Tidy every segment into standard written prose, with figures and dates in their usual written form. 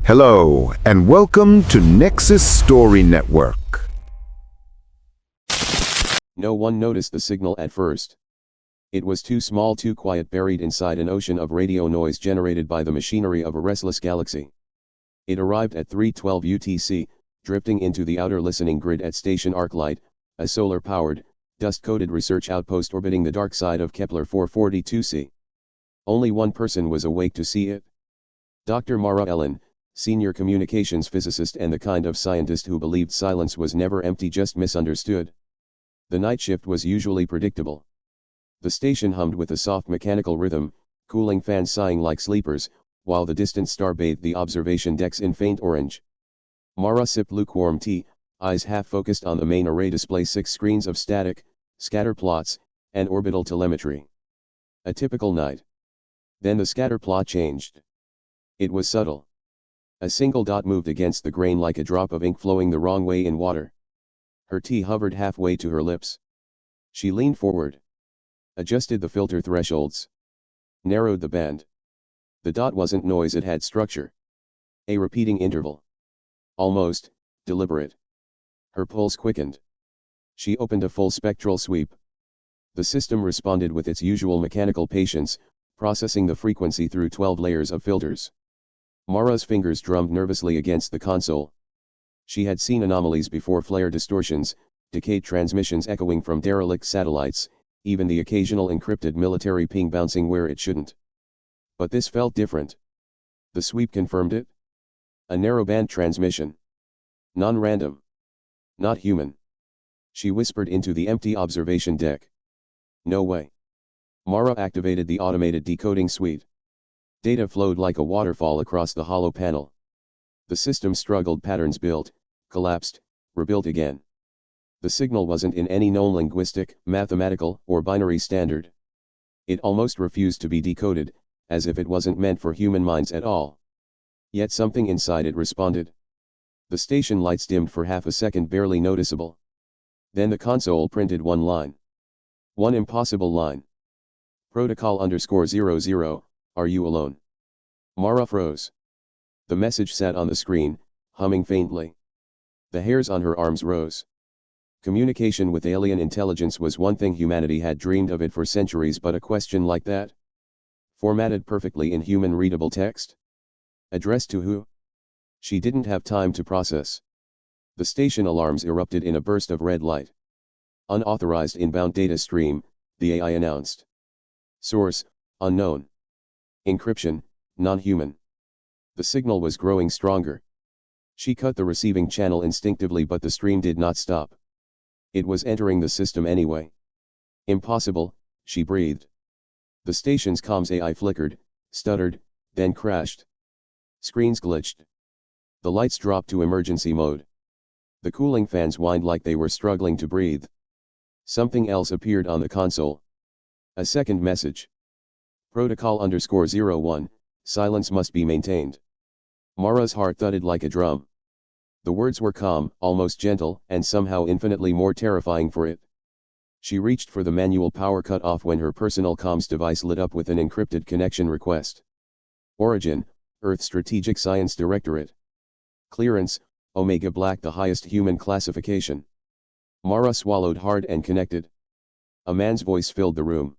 Hello, and welcome to Nexus Story Network. No one noticed the signal at first. It was too small, too quiet, buried inside an ocean of radio noise generated by the machinery of a restless galaxy. It arrived at 3:12 UTC, drifting into the outer listening grid at Station Arclight, a solar-powered, dust-coated research outpost orbiting the dark side of Kepler 442c. Only one person was awake to see it. Dr. Mara Ellen, senior communications physicist and the kind of scientist who believed silence was never empty, just misunderstood. The night shift was usually predictable. The station hummed with a soft mechanical rhythm, cooling fans sighing like sleepers, while the distant star bathed the observation decks in faint orange. Mara sipped lukewarm tea, eyes half-focused on the main array display, 6 screens of static, scatter plots, and orbital telemetry. A typical night. Then the scatter plot changed. It was subtle. A single dot moved against the grain like a drop of ink flowing the wrong way in water. Her tea hovered halfway to her lips. She leaned forward, adjusted the filter thresholds, narrowed the band. The dot wasn't noise, it had structure. A repeating interval. Almost deliberate. Her pulse quickened. She opened a full spectral sweep. The system responded with its usual mechanical patience, processing the frequency through 12 layers of filters. Mara's fingers drummed nervously against the console. She had seen anomalies before: flare distortions, decayed transmissions echoing from derelict satellites, even the occasional encrypted military ping bouncing where it shouldn't. But this felt different. The sweep confirmed it. A narrowband transmission. Non-random. Not human. She whispered into the empty observation deck. No way. Mara activated the automated decoding suite. Data flowed like a waterfall across the hollow panel. The system struggled, patterns built, collapsed, rebuilt again. The signal wasn't in any known linguistic, mathematical, or binary standard. It almost refused to be decoded, as if it wasn't meant for human minds at all. Yet something inside it responded. The station lights dimmed for half a second, barely noticeable. Then the console printed one line. One impossible line. Protocol_00, are you alone? Mara froze. The message sat on the screen, humming faintly. The hairs on her arms rose. Communication with alien intelligence was one thing humanity had dreamed of it for centuries, but a question like that? Formatted perfectly in human-readable text? Addressed to who? She didn't have time to process. The station alarms erupted in a burst of red light. Unauthorized inbound data stream, the AI announced. Source, unknown. Encryption, non-human. The signal was growing stronger. She cut the receiving channel instinctively, but the stream did not stop. It was entering the system anyway. Impossible, she breathed. The station's comms AI flickered, stuttered, then crashed. Screens glitched. The lights dropped to emergency mode. The cooling fans whined like they were struggling to breathe. Something else appeared on the console. A second message. Protocol_01, silence must be maintained. Mara's heart thudded like a drum. The words were calm, almost gentle, and somehow infinitely more terrifying for it. She reached for the manual power cut-off when her personal comms device lit up with an encrypted connection request. Origin, Earth Strategic Science Directorate. Clearance, Omega Black, the highest human classification. Mara swallowed hard and connected. A man's voice filled the room.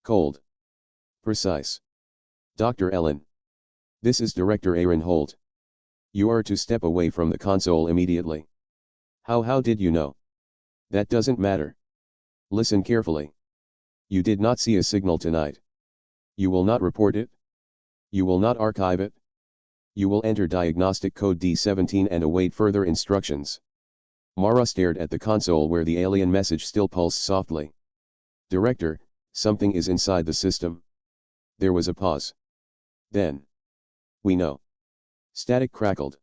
Cold. Precise. Dr. Ellen. This is Director Aaron Holt. You are to step away from the console immediately. How did you know? That doesn't matter. Listen carefully. You did not see a signal tonight. You will not report it. You will not archive it. You will enter diagnostic code D17 and await further instructions. Mara stared at the console where the alien message still pulsed softly. Director, something is inside the system. There was a pause. Then. We know. Static crackled.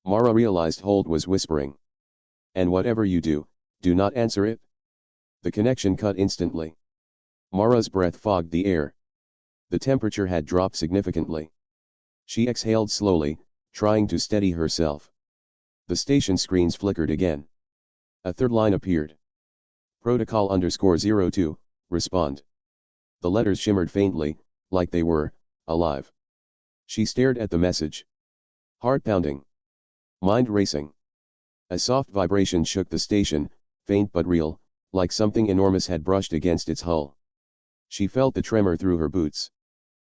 Mara realized Holt was whispering. And whatever you do, do not answer it. The connection cut instantly. Mara's breath fogged the air. The temperature had dropped significantly. She exhaled slowly, trying to steady herself. The station screens flickered again. A third line appeared. Protocol_02, respond. The letters shimmered faintly, like they were alive. She stared at the message. Heart pounding. Mind racing. A soft vibration shook the station, faint but real, like something enormous had brushed against its hull. She felt the tremor through her boots.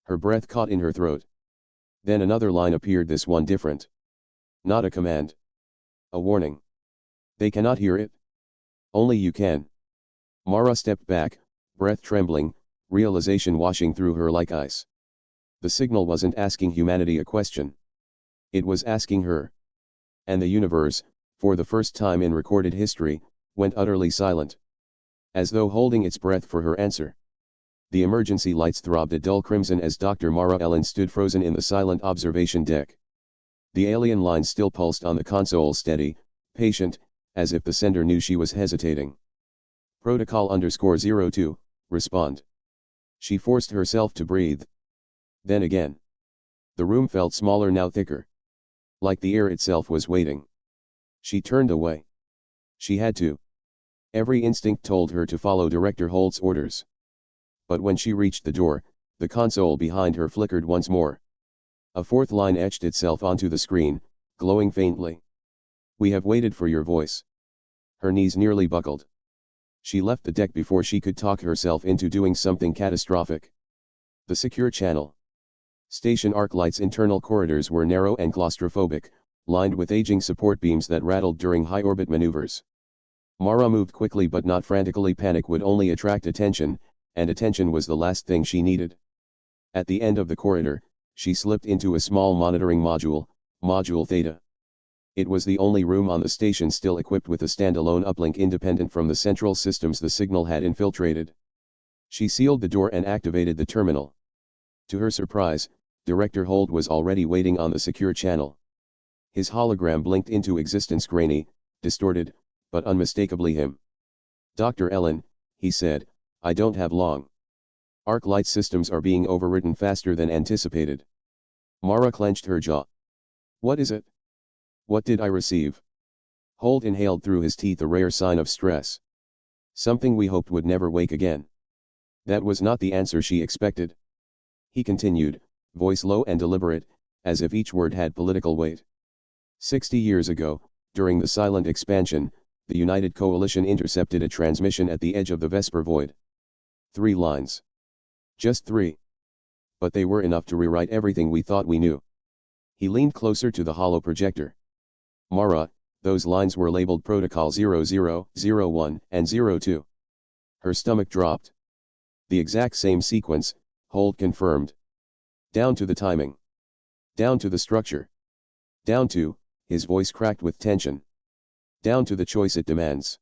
Her breath caught in her throat. Then another line appeared, this one different. Not a command. A warning. They cannot hear it. Only you can. Mara stepped back, breath trembling, realization washing through her like ice. The signal wasn't asking humanity a question. It was asking her. And the universe, for the first time in recorded history, went utterly silent. As though holding its breath for her answer. The emergency lights throbbed a dull crimson as Dr. Mara Ellen stood frozen in the silent observation deck. The alien line still pulsed on the console, steady, patient, as if the sender knew she was hesitating. Protocol _02, respond. She forced herself to breathe. Then again. The room felt smaller now, thicker. Like the air itself was waiting. She turned away. She had to. Every instinct told her to follow Director Holt's orders. But when she reached the door, the console behind her flickered once more. A fourth line etched itself onto the screen, glowing faintly. We have waited for your voice. Her knees nearly buckled. She left the deck before she could talk herself into doing something catastrophic. The secure channel. Station arc lights' internal corridors were narrow and claustrophobic, lined with aging support beams that rattled during high-orbit maneuvers. Mara moved quickly but not frantically. Panic would only attract attention, and attention was the last thing she needed. At the end of the corridor, she slipped into a small monitoring module, Module Theta. It was the only room on the station still equipped with a standalone uplink independent from the central systems the signal had infiltrated. She sealed the door and activated the terminal. To her surprise, Director Holt was already waiting on the secure channel. His hologram blinked into existence, grainy, distorted, but unmistakably him. Dr. Ellen, he said, I don't have long. Arc light systems are being overwritten faster than anticipated. Mara clenched her jaw. What is it? What did I receive? Holt inhaled through his teeth, a rare sign of stress. Something we hoped would never wake again. That was not the answer she expected. He continued, voice low and deliberate, as if each word had political weight. 60 years ago, during the silent expansion, the United Coalition intercepted a transmission at the edge of the Vesper Void. 3 lines. Just 3. But they were enough to rewrite everything we thought we knew. He leaned closer to the hollow projector. Mara, those lines were labeled Protocol 00, 01, and 02. Her stomach dropped. The exact same sequence, Holt confirmed. Down to the timing. Down to the structure. Down to, his voice cracked with tension. Down to the choice it demands.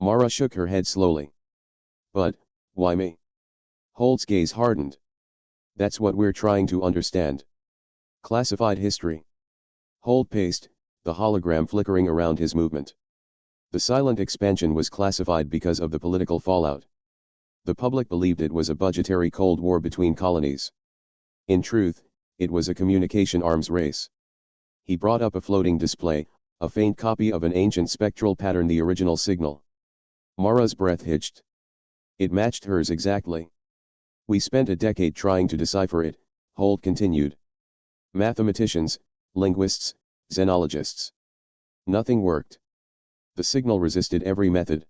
Mara shook her head slowly. But, why me? Holt's gaze hardened. That's what we're trying to understand. Classified history. Holt paced, the hologram flickering around his movement. The silent expansion was classified because of the political fallout. The public believed it was a budgetary Cold War between colonies. In truth, it was a communication arms race. He brought up a floating display, a faint copy of an ancient spectral pattern, the original signal. Mara's breath hitched. It matched hers exactly. We spent a decade trying to decipher it, Holt continued. Mathematicians, linguists, xenologists. Nothing worked. The signal resisted every method.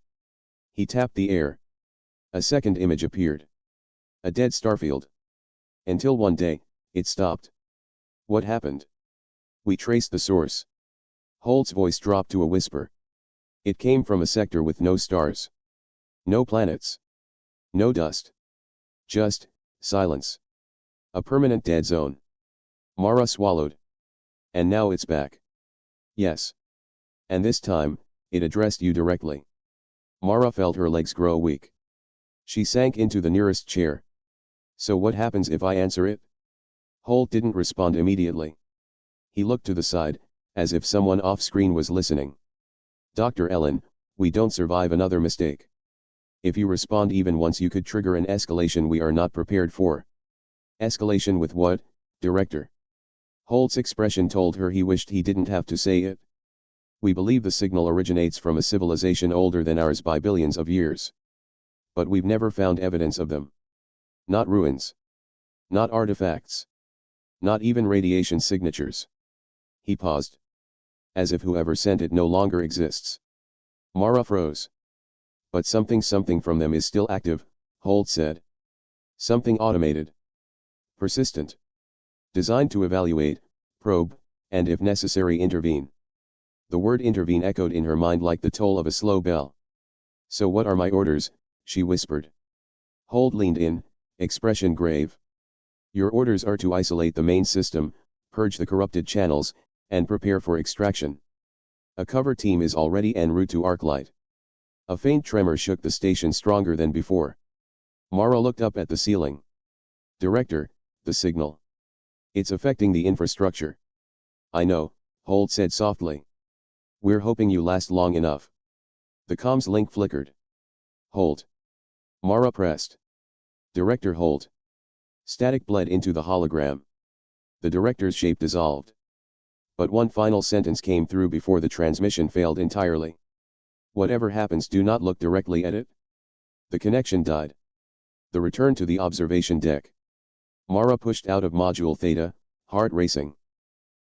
He tapped the air. A second image appeared. A dead starfield. Until one day, it stopped. What happened? We traced the source. Holt's voice dropped to a whisper. It came from a sector with no stars. No planets. No dust. Just, silence. A permanent dead zone. Mara swallowed. And now it's back. Yes. And this time, it addressed you directly. Mara felt her legs grow weak. She sank into the nearest chair. So what happens if I answer it? Holt didn't respond immediately. He looked to the side, as if someone off-screen was listening. Dr. Ellen, we don't survive another mistake. If you respond even once, you could trigger an escalation we are not prepared for. Escalation with what, Director? Holt's expression told her he wished he didn't have to say it. We believe the signal originates from a civilization older than ours by billions of years. But we've never found evidence of them. Not ruins. Not artifacts. Not even radiation signatures. He paused. As if whoever sent it no longer exists. Mara froze. But something from them is still active, Holt said. Something automated. Persistent. Designed to evaluate, probe, and if necessary intervene. The word intervene echoed in her mind like the toll of a slow bell. So what are my orders? She whispered. Holt leaned in, expression grave. Your orders are to isolate the main system, purge the corrupted channels, and prepare for extraction. A cover team is already en route to Arclight. A faint tremor shook the station stronger than before. Mara looked up at the ceiling. Director, the signal. It's affecting the infrastructure. I know, Holt said softly. We're hoping you last long enough. The comms link flickered. Holt. Mara pressed. Director Holt. Static bled into the hologram. The director's shape dissolved. But one final sentence came through before the transmission failed entirely. Whatever happens, do not look directly at it. The connection died. The return to the observation deck. Mara pushed out of module Theta, heart racing.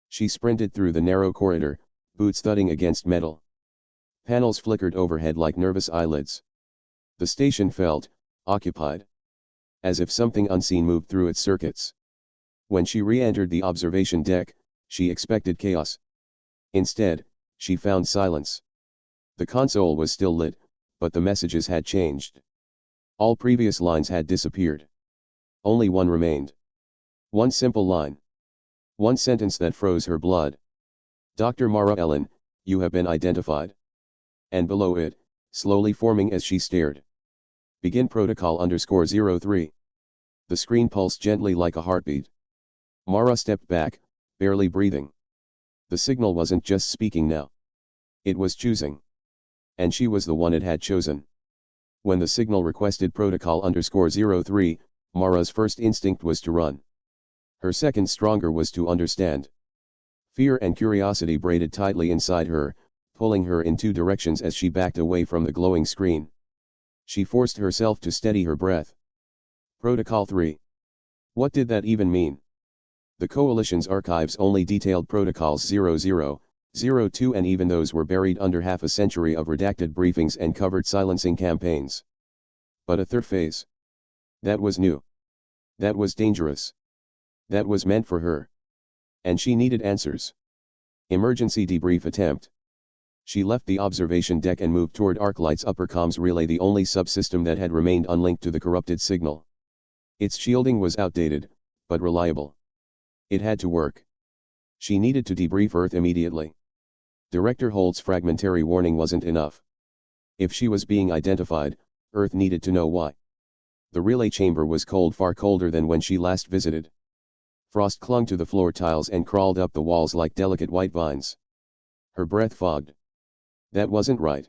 She sprinted through the narrow corridor, boots thudding against metal. Panels flickered overhead like nervous eyelids. The station felt occupied. As if something unseen moved through its circuits. When she re-entered the observation deck, she expected chaos. Instead, she found silence. The console was still lit, but the messages had changed. All previous lines had disappeared. Only one remained. One simple line. One sentence that froze her blood. Dr. Mara Ellen, you have been identified. And below it, slowly forming as she stared. Begin protocol _03. The screen pulsed gently like a heartbeat. Mara stepped back, barely breathing. The signal wasn't just speaking now. It was choosing. And she was the one it had chosen. When the signal requested protocol _03, Mara's first instinct was to run. Her second stronger was to understand. Fear and curiosity braided tightly inside her, pulling her in two directions as she backed away from the glowing screen. She forced herself to steady her breath. Protocol 3. What did that even mean? The Coalition's archives only detailed protocols 00, 02, and even those were buried under half a century of redacted briefings and covert silencing campaigns. But a third phase. That was new. That was dangerous. That was meant for her. And she needed answers. Emergency debrief attempt. She left the observation deck and moved toward Arclight's upper comms relay, the only subsystem that had remained unlinked to the corrupted signal. Its shielding was outdated, but reliable. It had to work. She needed to debrief Earth immediately. Director Holt's fragmentary warning wasn't enough. If she was being identified, Earth needed to know why. The relay chamber was cold, far colder than when she last visited. Frost clung to the floor tiles and crawled up the walls like delicate white vines. Her breath fogged. That wasn't right.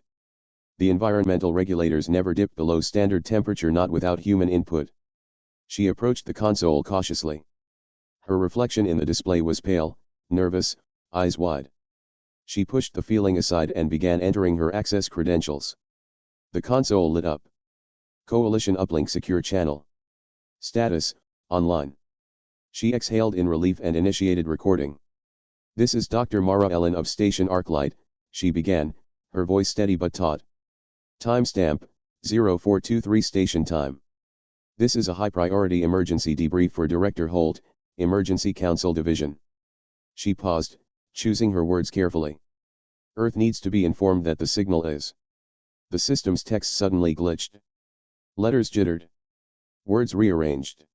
The environmental regulators never dipped below standard temperature, not without human input. She approached the console cautiously. Her reflection in the display was pale, nervous, eyes wide. She pushed the feeling aside and began entering her access credentials. The console lit up. Coalition uplink secure channel. Status, online. She exhaled in relief and initiated recording. This is Dr. Mara Ellen of Station Arclight, she began, her voice steady but taut. Timestamp, 0423 station time. This is a high-priority emergency debrief for Director Holt, Emergency Council Division. She paused, choosing her words carefully. Earth needs to be informed that the signal is. The system's text suddenly glitched. Letters jittered. Words rearranged.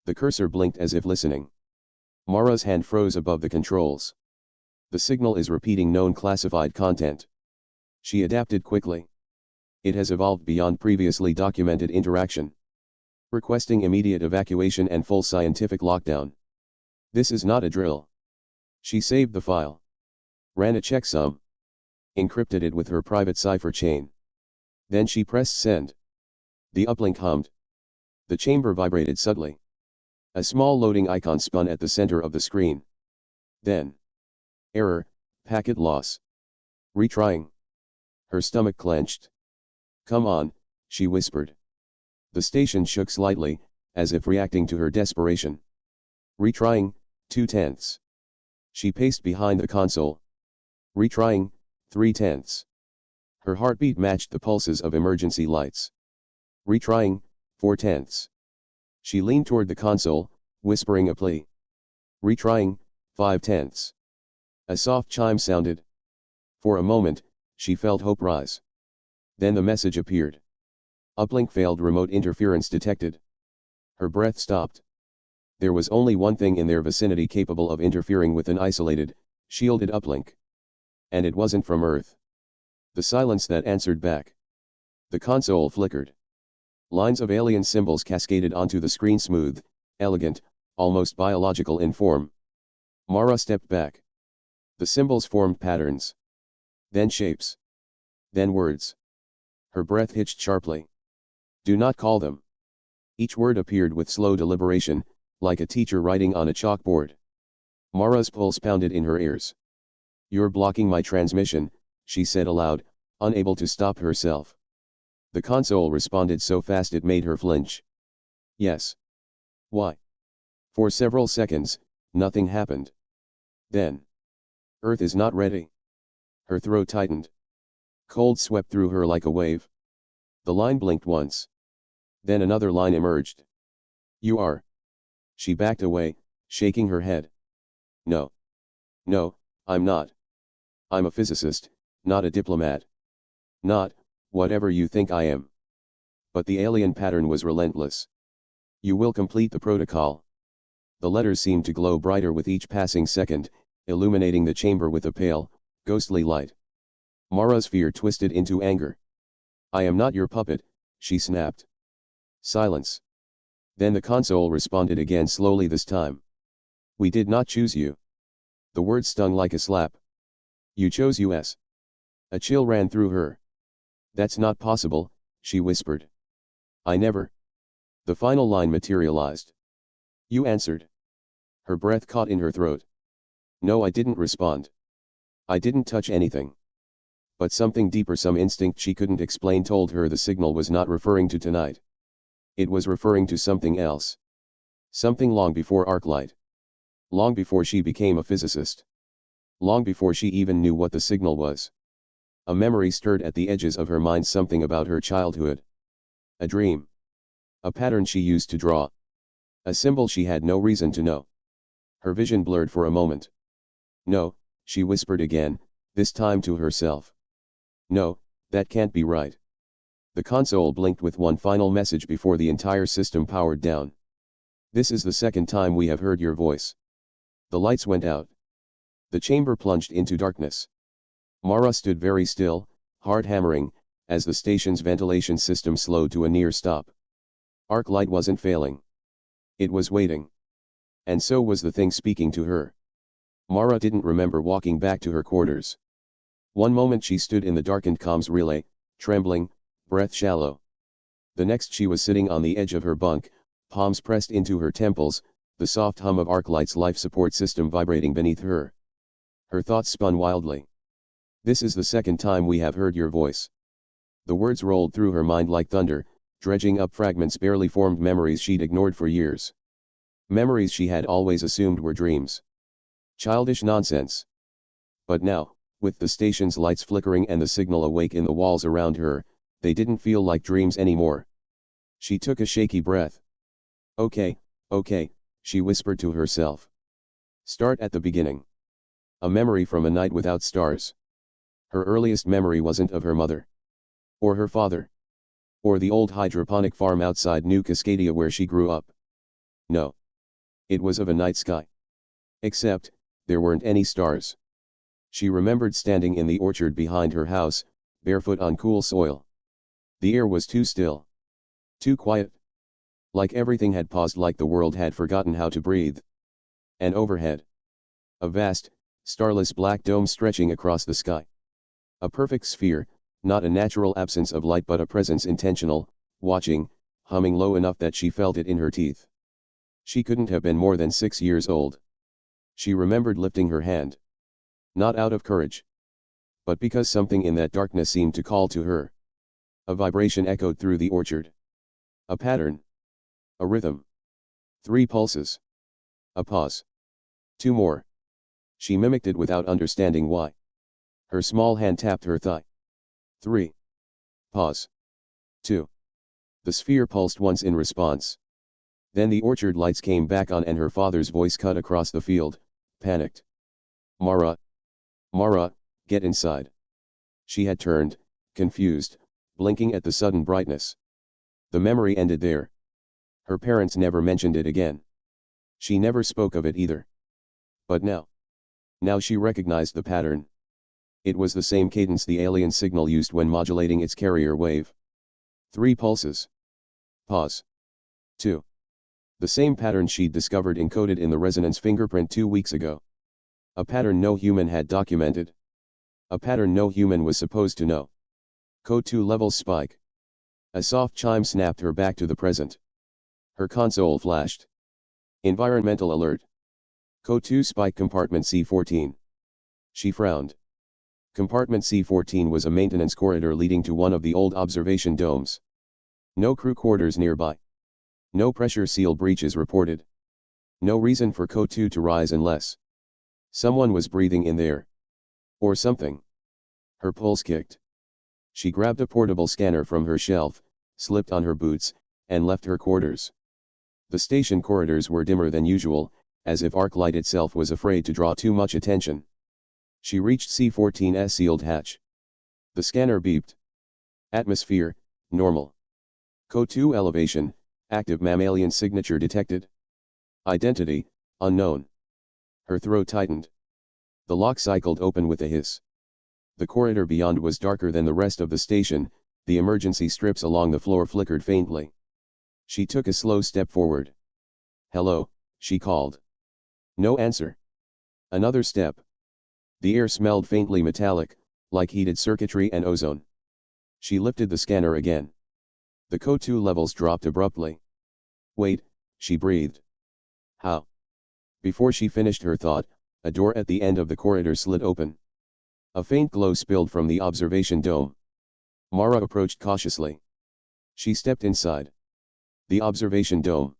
The cursor blinked as if listening. Mara's hand froze above the controls. The signal is repeating known classified content. She adapted quickly. It has evolved beyond previously documented interaction. Requesting immediate evacuation and full scientific lockdown. This is not a drill. She saved the file. Ran a checksum. Encrypted it with her private cipher chain. Then she pressed send. The uplink hummed. The chamber vibrated subtly. A small loading icon spun at the center of the screen. Then. Error, packet loss. Retrying. Her stomach clenched. Come on, she whispered. The station shook slightly, as if reacting to her desperation. Retrying, 2/10. She paced behind the console. Retrying, 3/10. Her heartbeat matched the pulses of emergency lights. Retrying, 4/10. She leaned toward the console, whispering a plea. Retrying, 5/10. A soft chime sounded. For a moment, she felt hope rise. Then the message appeared. Uplink failed, remote interference detected. Her breath stopped. There was only one thing in their vicinity capable of interfering with an isolated, shielded uplink. And it wasn't from Earth. The silence that answered back. The console flickered. Lines of alien symbols cascaded onto the screen, smooth, elegant, almost biological in form. Mara stepped back. The symbols formed patterns. Then shapes. Then words. Her breath hitched sharply. Do not call them. Each word appeared with slow deliberation, like a teacher writing on a chalkboard. Mara's pulse pounded in her ears. You're blocking my transmission, she said aloud, unable to stop herself. The console responded so fast it made her flinch. Yes. Why? For several seconds, nothing happened. Then. Earth is not ready. Her throat tightened. Cold swept through her like a wave. The line blinked once. Then another line emerged. You are. She backed away, shaking her head. No. No, I'm not. I'm a physicist, not a diplomat. Not, whatever you think I am. But the alien pattern was relentless. You will complete the protocol. The letters seemed to glow brighter with each passing second, illuminating the chamber with a pale, ghostly light. Mara's fear twisted into anger. I am not your puppet, she snapped. Silence. Then the console responded again, slowly this time. We did not choose you. The words stung like a slap. You chose us. A chill ran through her. That's not possible, she whispered. I never. The final line materialized. You answered. Her breath caught in her throat. No, I didn't respond. I didn't touch anything. But something deeper, some instinct she couldn't explain, told her the signal was not referring to tonight. It was referring to something else. Something long before Arclight. Long before she became a physicist. Long before she even knew what the signal was. A memory stirred at the edges of her mind, something about her childhood. A dream. A pattern she used to draw. A symbol she had no reason to know. Her vision blurred for a moment. No, she whispered again, this time to herself. No, that can't be right. The console blinked with one final message before the entire system powered down. This is the second time we have heard your voice. The lights went out. The chamber plunged into darkness. Mara stood very still, heart hammering, as the station's ventilation system slowed to a near stop. Arclight wasn't failing. It was waiting. And so was the thing speaking to her. Mara didn't remember walking back to her quarters. One moment she stood in the darkened comms relay, trembling, breath shallow. The next she was sitting on the edge of her bunk, palms pressed into her temples, the soft hum of Arclight's life support system vibrating beneath her. Her thoughts spun wildly. This is the second time we have heard your voice. The words rolled through her mind like thunder, dredging up fragments, barely formed memories she'd ignored for years. Memories she had always assumed were dreams. Childish nonsense. But now, with the station's lights flickering and the signal awake in the walls around her, they didn't feel like dreams anymore. She took a shaky breath. Okay, she whispered to herself. Start at the beginning. A memory from a night without stars. Her earliest memory wasn't of her mother. Or her father. Or the old hydroponic farm outside New Cascadia where she grew up. No. It was of a night sky. Except, there weren't any stars. She remembered standing in the orchard behind her house, barefoot on cool soil. The air was too still. Too quiet. Like everything had paused, like the world had forgotten how to breathe. And overhead. A vast, starless black dome stretching across the sky. A perfect sphere, not a natural absence of light but a presence intentional, watching, humming low enough that she felt it in her teeth. She couldn't have been more than 6 years old. She remembered lifting her hand. Not out of courage. But because something in that darkness seemed to call to her. A vibration echoed through the orchard. A pattern. A rhythm. 3 pulses. A pause. 2 more. She mimicked it without understanding why. Her small hand tapped her thigh. 3. Pause. 2. The sphere pulsed once in response. Then the orchard lights came back on and her father's voice cut across the field, panicked. Mara. Mara, get inside. She had turned, confused, blinking at the sudden brightness. The memory ended there. Her parents never mentioned it again. She never spoke of it either. But now. Now she recognized the pattern. It was the same cadence the alien signal used when modulating its carrier wave. 3 pulses. Pause. 2. The same pattern she'd discovered encoded in the resonance fingerprint 2 weeks ago. A pattern no human had documented. A pattern no human was supposed to know. Code 2 levels spike. A soft chime snapped her back to the present. Her console flashed. Environmental alert. Code 2 spike compartment C14. She frowned. Compartment C14 was a maintenance corridor leading to one of the old observation domes. No crew quarters nearby. No pressure seal breaches reported. No reason for Code 2 to rise unless someone was breathing in there. Or something. Her pulse kicked. She grabbed a portable scanner from her shelf, slipped on her boots, and left her quarters. The station corridors were dimmer than usual, as if arc light itself was afraid to draw too much attention. She reached C14's sealed hatch. The scanner beeped. Atmosphere, normal. Code 2 elevation, active mammalian signature detected. Identity, unknown. Her throat tightened. The lock cycled open with a hiss. The corridor beyond was darker than the rest of the station, the emergency strips along the floor flickered faintly. She took a slow step forward. Hello, she called. No answer. Another step. The air smelled faintly metallic, like heated circuitry and ozone. She lifted the scanner again. The Code 2 levels dropped abruptly. Wait, she breathed. How? Before she finished her thought, a door at the end of the corridor slid open. A faint glow spilled from the observation dome. Mara approached cautiously. She stepped inside. The observation dome.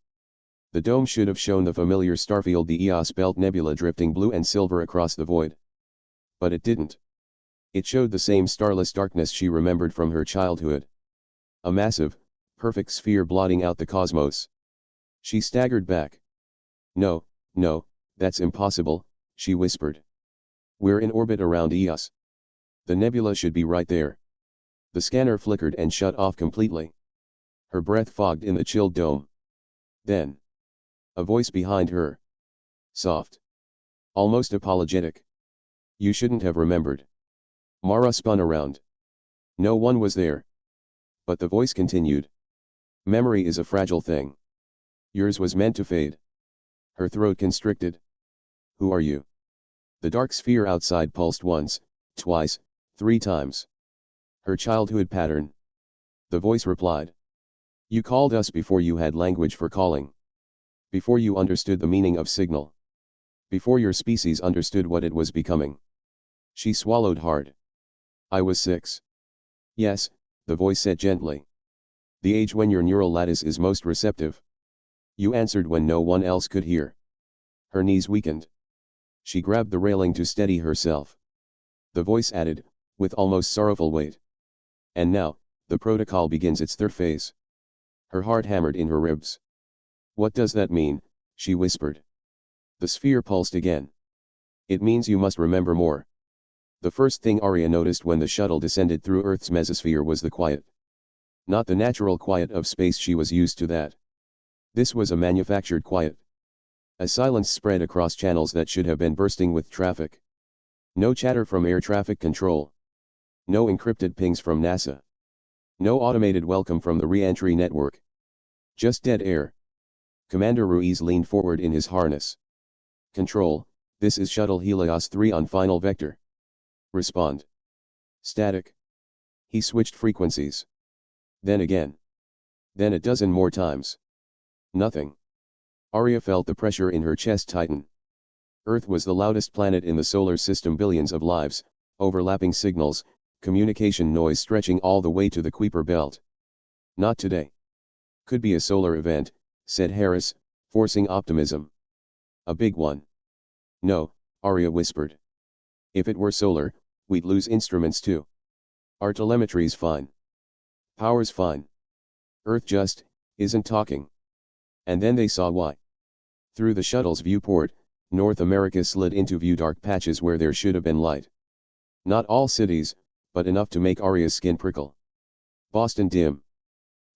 The dome should have shown the familiar starfield, the Eos Belt Nebula drifting blue and silver across the void. But it didn't. It showed the same starless darkness she remembered from her childhood. A massive, perfect sphere blotting out the cosmos. She staggered back. No, no, that's impossible, she whispered. We're in orbit around Eos. The nebula should be right there. The scanner flickered and shut off completely. Her breath fogged in the chilled dome. Then. A voice behind her. Soft. Almost apologetic. You shouldn't have remembered. Mara spun around. No one was there. But the voice continued. Memory is a fragile thing. Yours was meant to fade. Her throat constricted. Who are you? The dark sphere outside pulsed once, twice, 3 times. Her childhood pattern. The voice replied. You called us before you had language for calling. Before you understood the meaning of signal. Before your species understood what it was becoming. She swallowed hard. I was 6. Yes, the voice said gently. The age when your neural lattice is most receptive. You answered when no one else could hear. Her knees weakened. She grabbed the railing to steady herself. The voice added, with almost sorrowful weight. And now, the protocol begins its 3rd phase. Her heart hammered in her ribs. What does that mean? She whispered. The sphere pulsed again. It means you must remember more. The first thing Arya noticed when the shuttle descended through Earth's mesosphere was the quiet. Not the natural quiet of space, she was used to that. This was a manufactured quiet. A silence spread across channels that should have been bursting with traffic. No chatter from air traffic control. No encrypted pings from NASA. No automated welcome from the re-entry network. Just dead air. Commander Ruiz leaned forward in his harness. Control, this is Shuttle Helios 3 on final vector. Respond. Static. He switched frequencies. Then again. Then a dozen more times. Nothing. Arya felt the pressure in her chest tighten. Earth was the loudest planet in the solar system, billions of lives, overlapping signals, communication noise stretching all the way to the Kuiper belt. Not today. Could be a solar event, said Harris, forcing optimism. A big one. No, Arya whispered. If it were solar, we'd lose instruments too. Our telemetry's fine. Power's fine. Earth just isn't talking. And then they saw why. Through the shuttle's viewport, North America slid into view, dark patches where there should have been light. Not all cities, but enough to make Arya's skin prickle. Boston dim.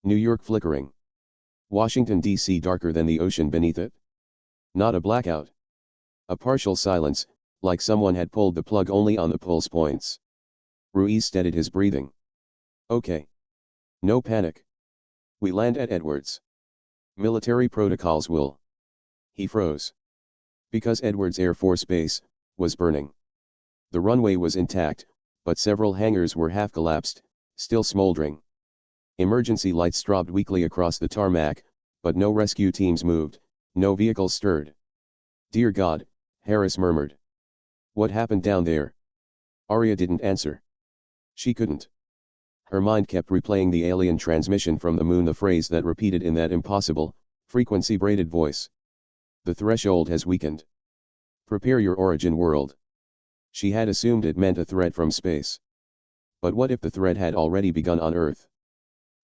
New York flickering. Washington, D.C. darker than the ocean beneath it. Not a blackout. A partial silence, like someone had pulled the plug only on the pulse points. Ruiz steadied his breathing. Okay. No panic. We land at Edwards. Military protocols will. He froze. Because Edwards Air Force Base was burning. The runway was intact, but several hangars were half collapsed, still smoldering. Emergency lights strobed weakly across the tarmac, but no rescue teams moved, no vehicles stirred. Dear God, Harris murmured. What happened down there? Arya didn't answer. She couldn't. Her mind kept replaying the alien transmission from the moon, the phrase that repeated in that impossible, frequency-braided voice. The threshold has weakened. Prepare your origin world. She had assumed it meant a threat from space. But what if the threat had already begun on Earth?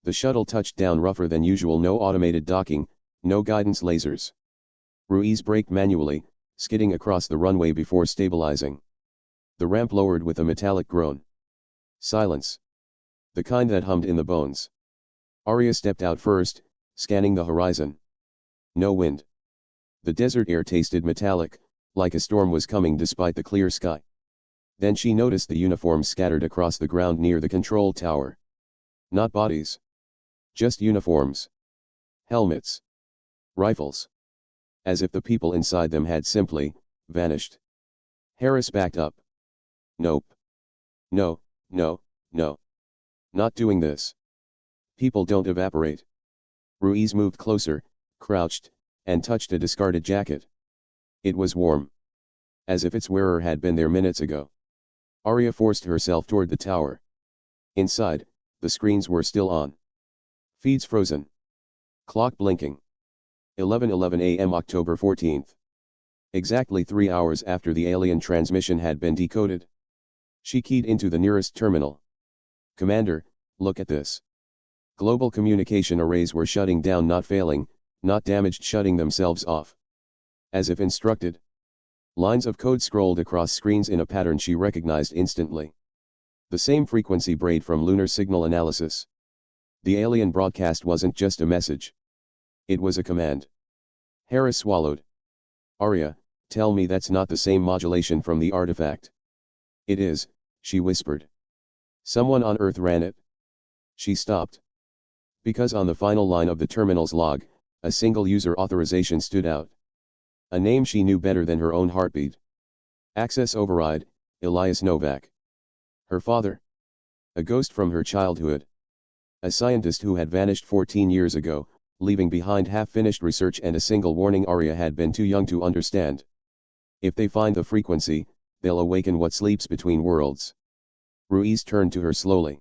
The shuttle touched down rougher than usual, no automated docking, no guidance lasers. Ruiz braked manually, skidding across the runway before stabilizing. The ramp lowered with a metallic groan. Silence. The kind that hummed in the bones. Arya stepped out first, scanning the horizon. No wind. The desert air tasted metallic, like a storm was coming despite the clear sky. Then she noticed the uniforms scattered across the ground near the control tower. Not bodies. Just uniforms. Helmets. Rifles. As if the people inside them had simply vanished. Harris backed up. Nope. No, no, no. Not doing this. People don't evaporate. Ruiz moved closer, crouched, and touched a discarded jacket. It was warm. As if its wearer had been there minutes ago. Arya forced herself toward the tower. Inside, the screens were still on. Feeds frozen. Clock blinking. 11:11 a.m. October 14th. Exactly 3 hours after the alien transmission had been decoded. She keyed into the nearest terminal. Commander, look at this. Global communication arrays were shutting down, not failing, not damaged, shutting themselves off. As if instructed. Lines of code scrolled across screens in a pattern she recognized instantly. The same frequency braid from lunar signal analysis. The alien broadcast wasn't just a message. It was a command. Harris swallowed. Arya, tell me that's not the same modulation from the artifact. It is, she whispered. Someone on Earth ran it. She stopped. Because on the final line of the terminal's log, a single user authorization stood out. A name she knew better than her own heartbeat. Access override, Elias Novak. Her father. A ghost from her childhood. A scientist who had vanished 14 years ago, leaving behind half-finished research and a single warning Arya had been too young to understand. If they find the frequency, they'll awaken what sleeps between worlds. Ruiz turned to her slowly.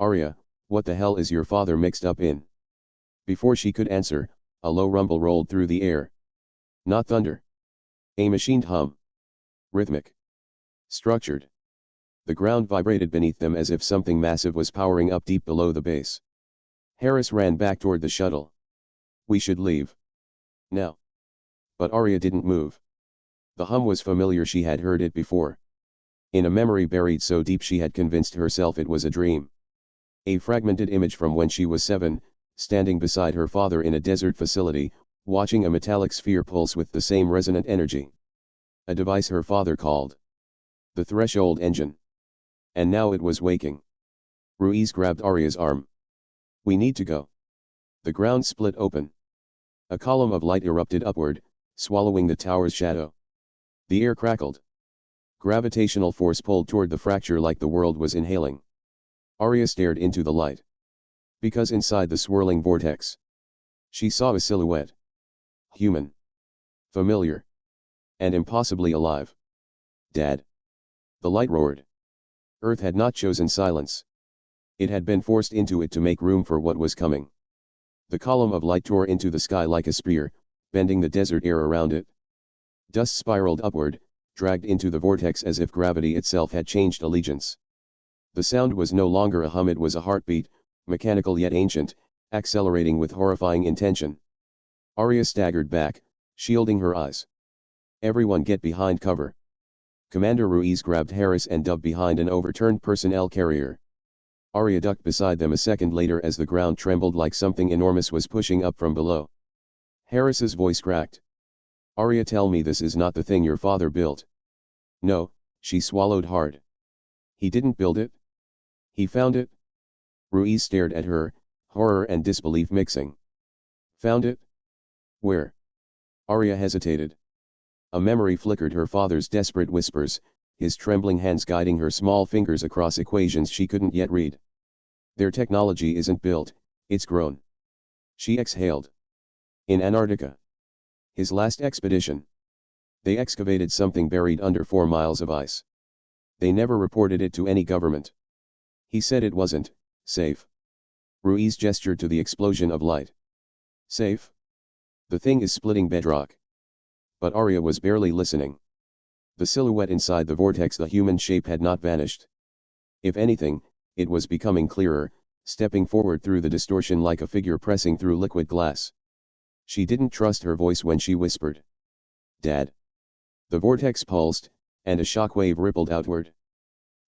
Arya, what the hell is your father mixed up in? Before she could answer, a low rumble rolled through the air. Not thunder. A machined hum. Rhythmic. Structured. The ground vibrated beneath them as if something massive was powering up deep below the base. Harris ran back toward the shuttle. We should leave. Now. But Arya didn't move. The hum was familiar, she had heard it before. In a memory buried so deep she had convinced herself it was a dream. A fragmented image from when she was 7, standing beside her father in a desert facility, watching a metallic sphere pulse with the same resonant energy. A device her father called the threshold engine. And now it was waking. Ruiz grabbed Arya's arm. We need to go. The ground split open. A column of light erupted upward, swallowing the tower's shadow. The air crackled. Gravitational force pulled toward the fracture like the world was inhaling. Arya stared into the light. Because inside the swirling vortex, she saw a silhouette. Human. Familiar. And impossibly alive. Dad. The light roared. Earth had not chosen silence. It had been forced into it to make room for what was coming. The column of light tore into the sky like a spear, bending the desert air around it. Dust spiraled upward, dragged into the vortex as if gravity itself had changed allegiance. The sound was no longer a hum, it was a heartbeat, mechanical yet ancient, accelerating with horrifying intention. Arya staggered back, shielding her eyes. Everyone get behind cover. Commander Ruiz grabbed Harris and dubbed behind an overturned personnel carrier. Arya ducked beside them a second later as the ground trembled like something enormous was pushing up from below. Harris's voice cracked. Arya, tell me this is not the thing your father built. No, she swallowed hard. He didn't build it. He found it. Ruiz stared at her, horror and disbelief mixing. Found it? Where? Arya hesitated. A memory flickered her father's desperate whispers, his trembling hands guiding her small fingers across equations she couldn't yet read. Their technology isn't built, it's grown. She exhaled. In Antarctica. His last expedition. They excavated something buried under 4 miles of ice. They never reported it to any government. He said it wasn't safe. Ruiz gestured to the explosion of light. Safe? The thing is splitting bedrock. But Arya was barely listening. The silhouette inside the vortex, the human shape, had not vanished. If anything, it was becoming clearer, stepping forward through the distortion like a figure pressing through liquid glass. She didn't trust her voice when she whispered. Dad. The vortex pulsed, and a shockwave rippled outward.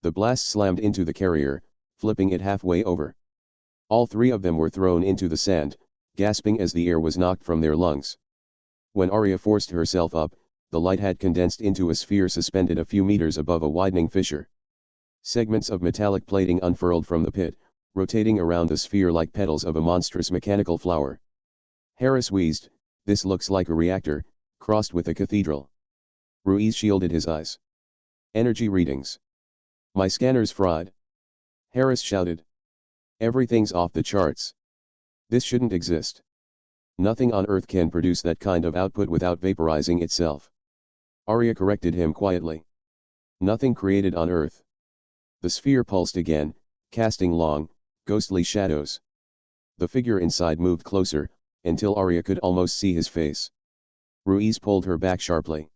The blast slammed into the carrier, flipping it halfway over. All 3 of them were thrown into the sand, gasping as the air was knocked from their lungs. When Arya forced herself up, the light had condensed into a sphere suspended a few meters above a widening fissure. Segments of metallic plating unfurled from the pit, rotating around the sphere like petals of a monstrous mechanical flower. Harris wheezed, this looks like a reactor, crossed with a cathedral. Ruiz shielded his eyes. Energy readings. My scanner's fried. Harris shouted. Everything's off the charts. This shouldn't exist. Nothing on Earth can produce that kind of output without vaporizing itself. Arya corrected him quietly. Nothing created on Earth. The sphere pulsed again, casting long, ghostly shadows. The figure inside moved closer, until Arya could almost see his face. Ruiz pulled her back sharply.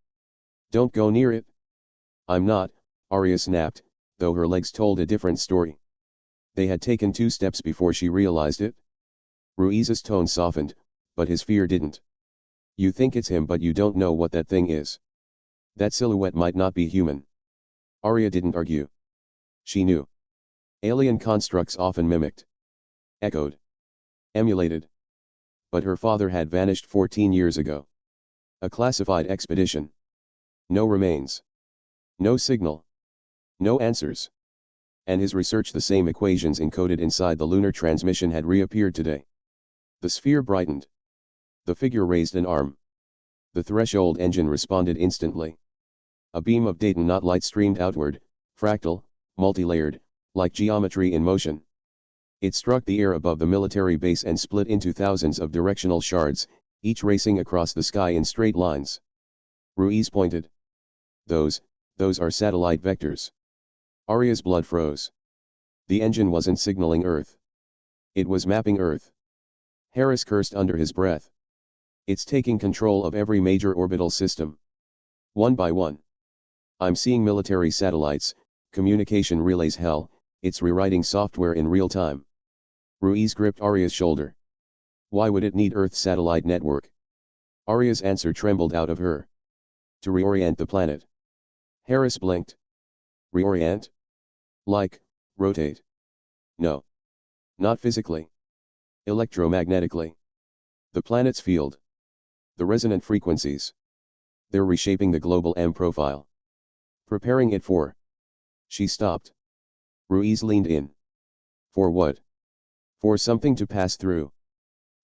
Don't go near it. I'm not, Arya snapped, though her legs told a different story. They had taken 2 steps before she realized it. Ruiz's tone softened, but his fear didn't. You think it's him, but you don't know what that thing is. That silhouette might not be human. Arya didn't argue. She knew. Alien constructs often mimicked. Echoed. Emulated. But her father had vanished 14 years ago. A classified expedition. No remains. No signal. No answers. And his research, the same equations encoded inside the lunar transmission, had reappeared today. The sphere brightened. The figure raised an arm. The threshold engine responded instantly. A beam of data, not light, streamed outward, fractal, multi-layered, like geometry in motion. It struck the air above the military base and split into thousands of directional shards, each racing across the sky in straight lines. Ruiz pointed. Those are satellite vectors. Arya's blood froze. The engine wasn't signaling Earth. It was mapping Earth. Harris cursed under his breath. It's taking control of every major orbital system. One by one. I'm seeing military satellites, communication relays, hell, it's rewriting software in real time. Ruiz gripped Arya's shoulder. Why would it need Earth's satellite network? Arya's answer trembled out of her. To reorient the planet. Harris blinked. Reorient? Like, rotate. No. Not physically. Electromagnetically. The planet's field. The resonant frequencies. They're reshaping the global M profile. Preparing it for. She stopped. Ruiz leaned in. For what? For something to pass through.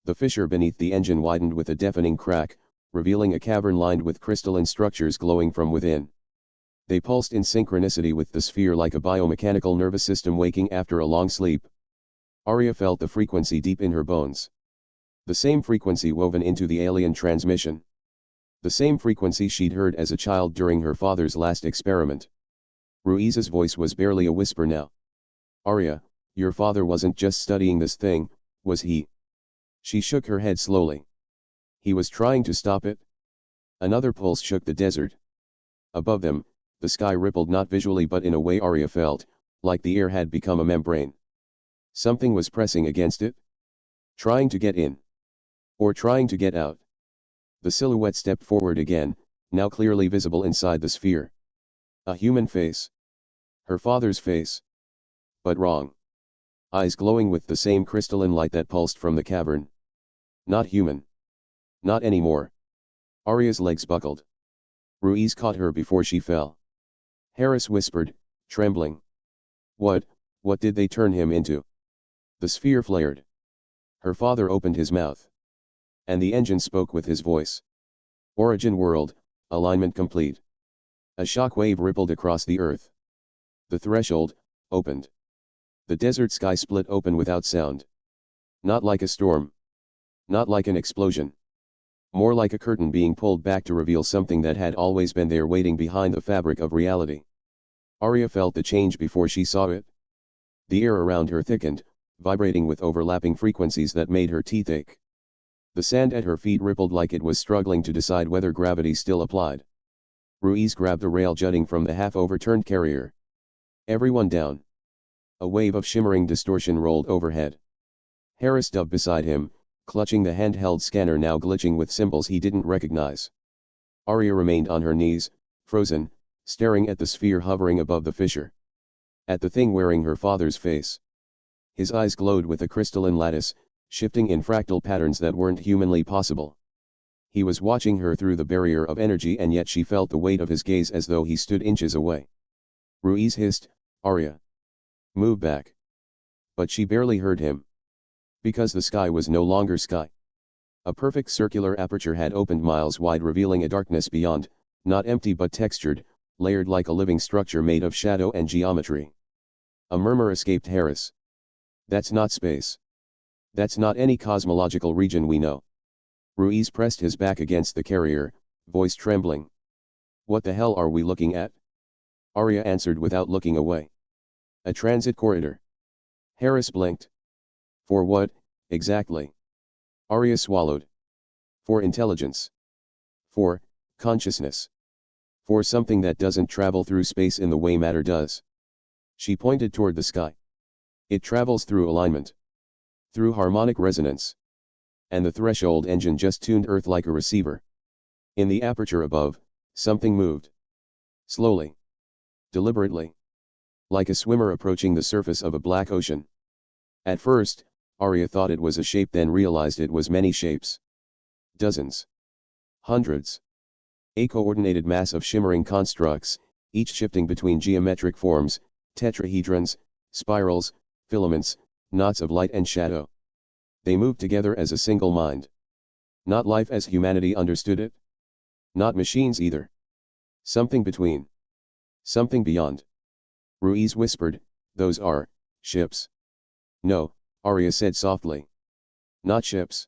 The fissure beneath the engine widened with a deafening crack, revealing a cavern lined with crystalline structures glowing from within. They pulsed in synchronicity with the sphere like a biomechanical nervous system waking after a long sleep. Arya felt the frequency deep in her bones. The same frequency woven into the alien transmission. The same frequency she'd heard as a child during her father's last experiment. Ruiz's voice was barely a whisper now. Arya, your father wasn't just studying this thing, was he? She shook her head slowly. He was trying to stop it. Another pulse shook the desert. Above them, the sky rippled not visually but in a way Arya felt, like the air had become a membrane. Something was pressing against it? Trying to get in. Or trying to get out. The silhouette stepped forward again, now clearly visible inside the sphere. A human face. Her father's face. But wrong. Eyes glowing with the same crystalline light that pulsed from the cavern. Not human. Not anymore. Arya's legs buckled. Ruiz caught her before she fell. Harris whispered, trembling. What did they turn him into? The sphere flared. Her father opened his mouth. And the engine spoke with his voice. Origin world, alignment complete. A shock wave rippled across the earth. The threshold opened. The desert sky split open without sound. Not like a storm. Not like an explosion. More like a curtain being pulled back to reveal something that had always been there waiting behind the fabric of reality. Arya felt the change before she saw it. The air around her thickened, vibrating with overlapping frequencies that made her teeth ache. The sand at her feet rippled like it was struggling to decide whether gravity still applied. Ruiz grabbed a rail jutting from the half-overturned carrier. Everyone down. A wave of shimmering distortion rolled overhead. Harris dove beside him, clutching the handheld scanner now glitching with symbols he didn't recognize. Arya remained on her knees, frozen, staring at the sphere hovering above the fissure. At the thing wearing her father's face. His eyes glowed with a crystalline lattice, shifting in fractal patterns that weren't humanly possible. He was watching her through the barrier of energy and yet she felt the weight of his gaze as though he stood inches away. Ruiz hissed, Arya. Move back. But she barely heard him. Because the sky was no longer sky. A perfect circular aperture had opened miles wide revealing a darkness beyond, not empty but textured, layered like a living structure made of shadow and geometry. A murmur escaped Harris. That's not space. That's not any cosmological region we know. Ruiz pressed his back against the carrier, voice trembling. What the hell are we looking at? Arya answered without looking away. A transit corridor. Harris blinked. For what, exactly? Arya swallowed. For intelligence. For consciousness. For something that doesn't travel through space in the way matter does. She pointed toward the sky. It travels through alignment. Through harmonic resonance. And the threshold engine just tuned Earth like a receiver. In the aperture above, something moved. Slowly. Deliberately. Like a swimmer approaching the surface of a black ocean. At first, Arya thought it was a shape then realized it was many shapes. Dozens. Hundreds. A coordinated mass of shimmering constructs, each shifting between geometric forms, tetrahedrons, spirals, filaments, knots of light and shadow. They moved together as a single mind. Not life as humanity understood it. Not machines either. Something between. Something beyond. Ruiz whispered, those are ships. No, Arya said softly. Not ships.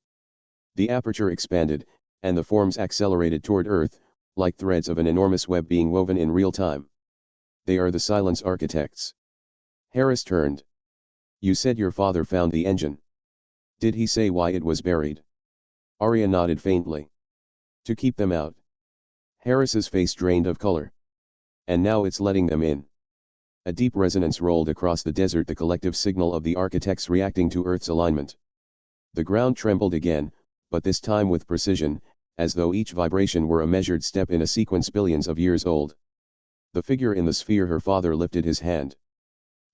The aperture expanded, and the forms accelerated toward Earth, like threads of an enormous web being woven in real time. They are the Silence Architects. Harris turned. You said your father found the engine. Did he say why it was buried? Arya nodded faintly. To keep them out. Harris's face drained of color. And now it's letting them in. A deep resonance rolled across the desert, the collective signal of the architects reacting to Earth's alignment. The ground trembled again, but this time with precision, as though each vibration were a measured step in a sequence billions of years old. The figure in the sphere, her father, lifted his hand.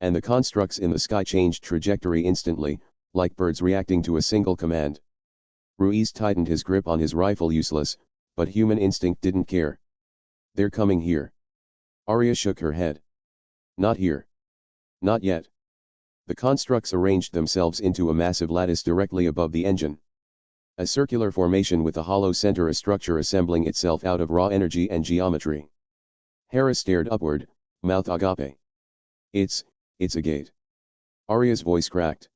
And the constructs in the sky changed trajectory instantly, like birds reacting to a single command. Ruiz tightened his grip on his rifle, useless, but human instinct didn't care. They're coming here. Arya shook her head. Not here. Not yet. The constructs arranged themselves into a massive lattice directly above the engine. A circular formation with a hollow center, a structure assembling itself out of raw energy and geometry. Harris stared upward, mouth agape. It's a gate. Arya's voice cracked.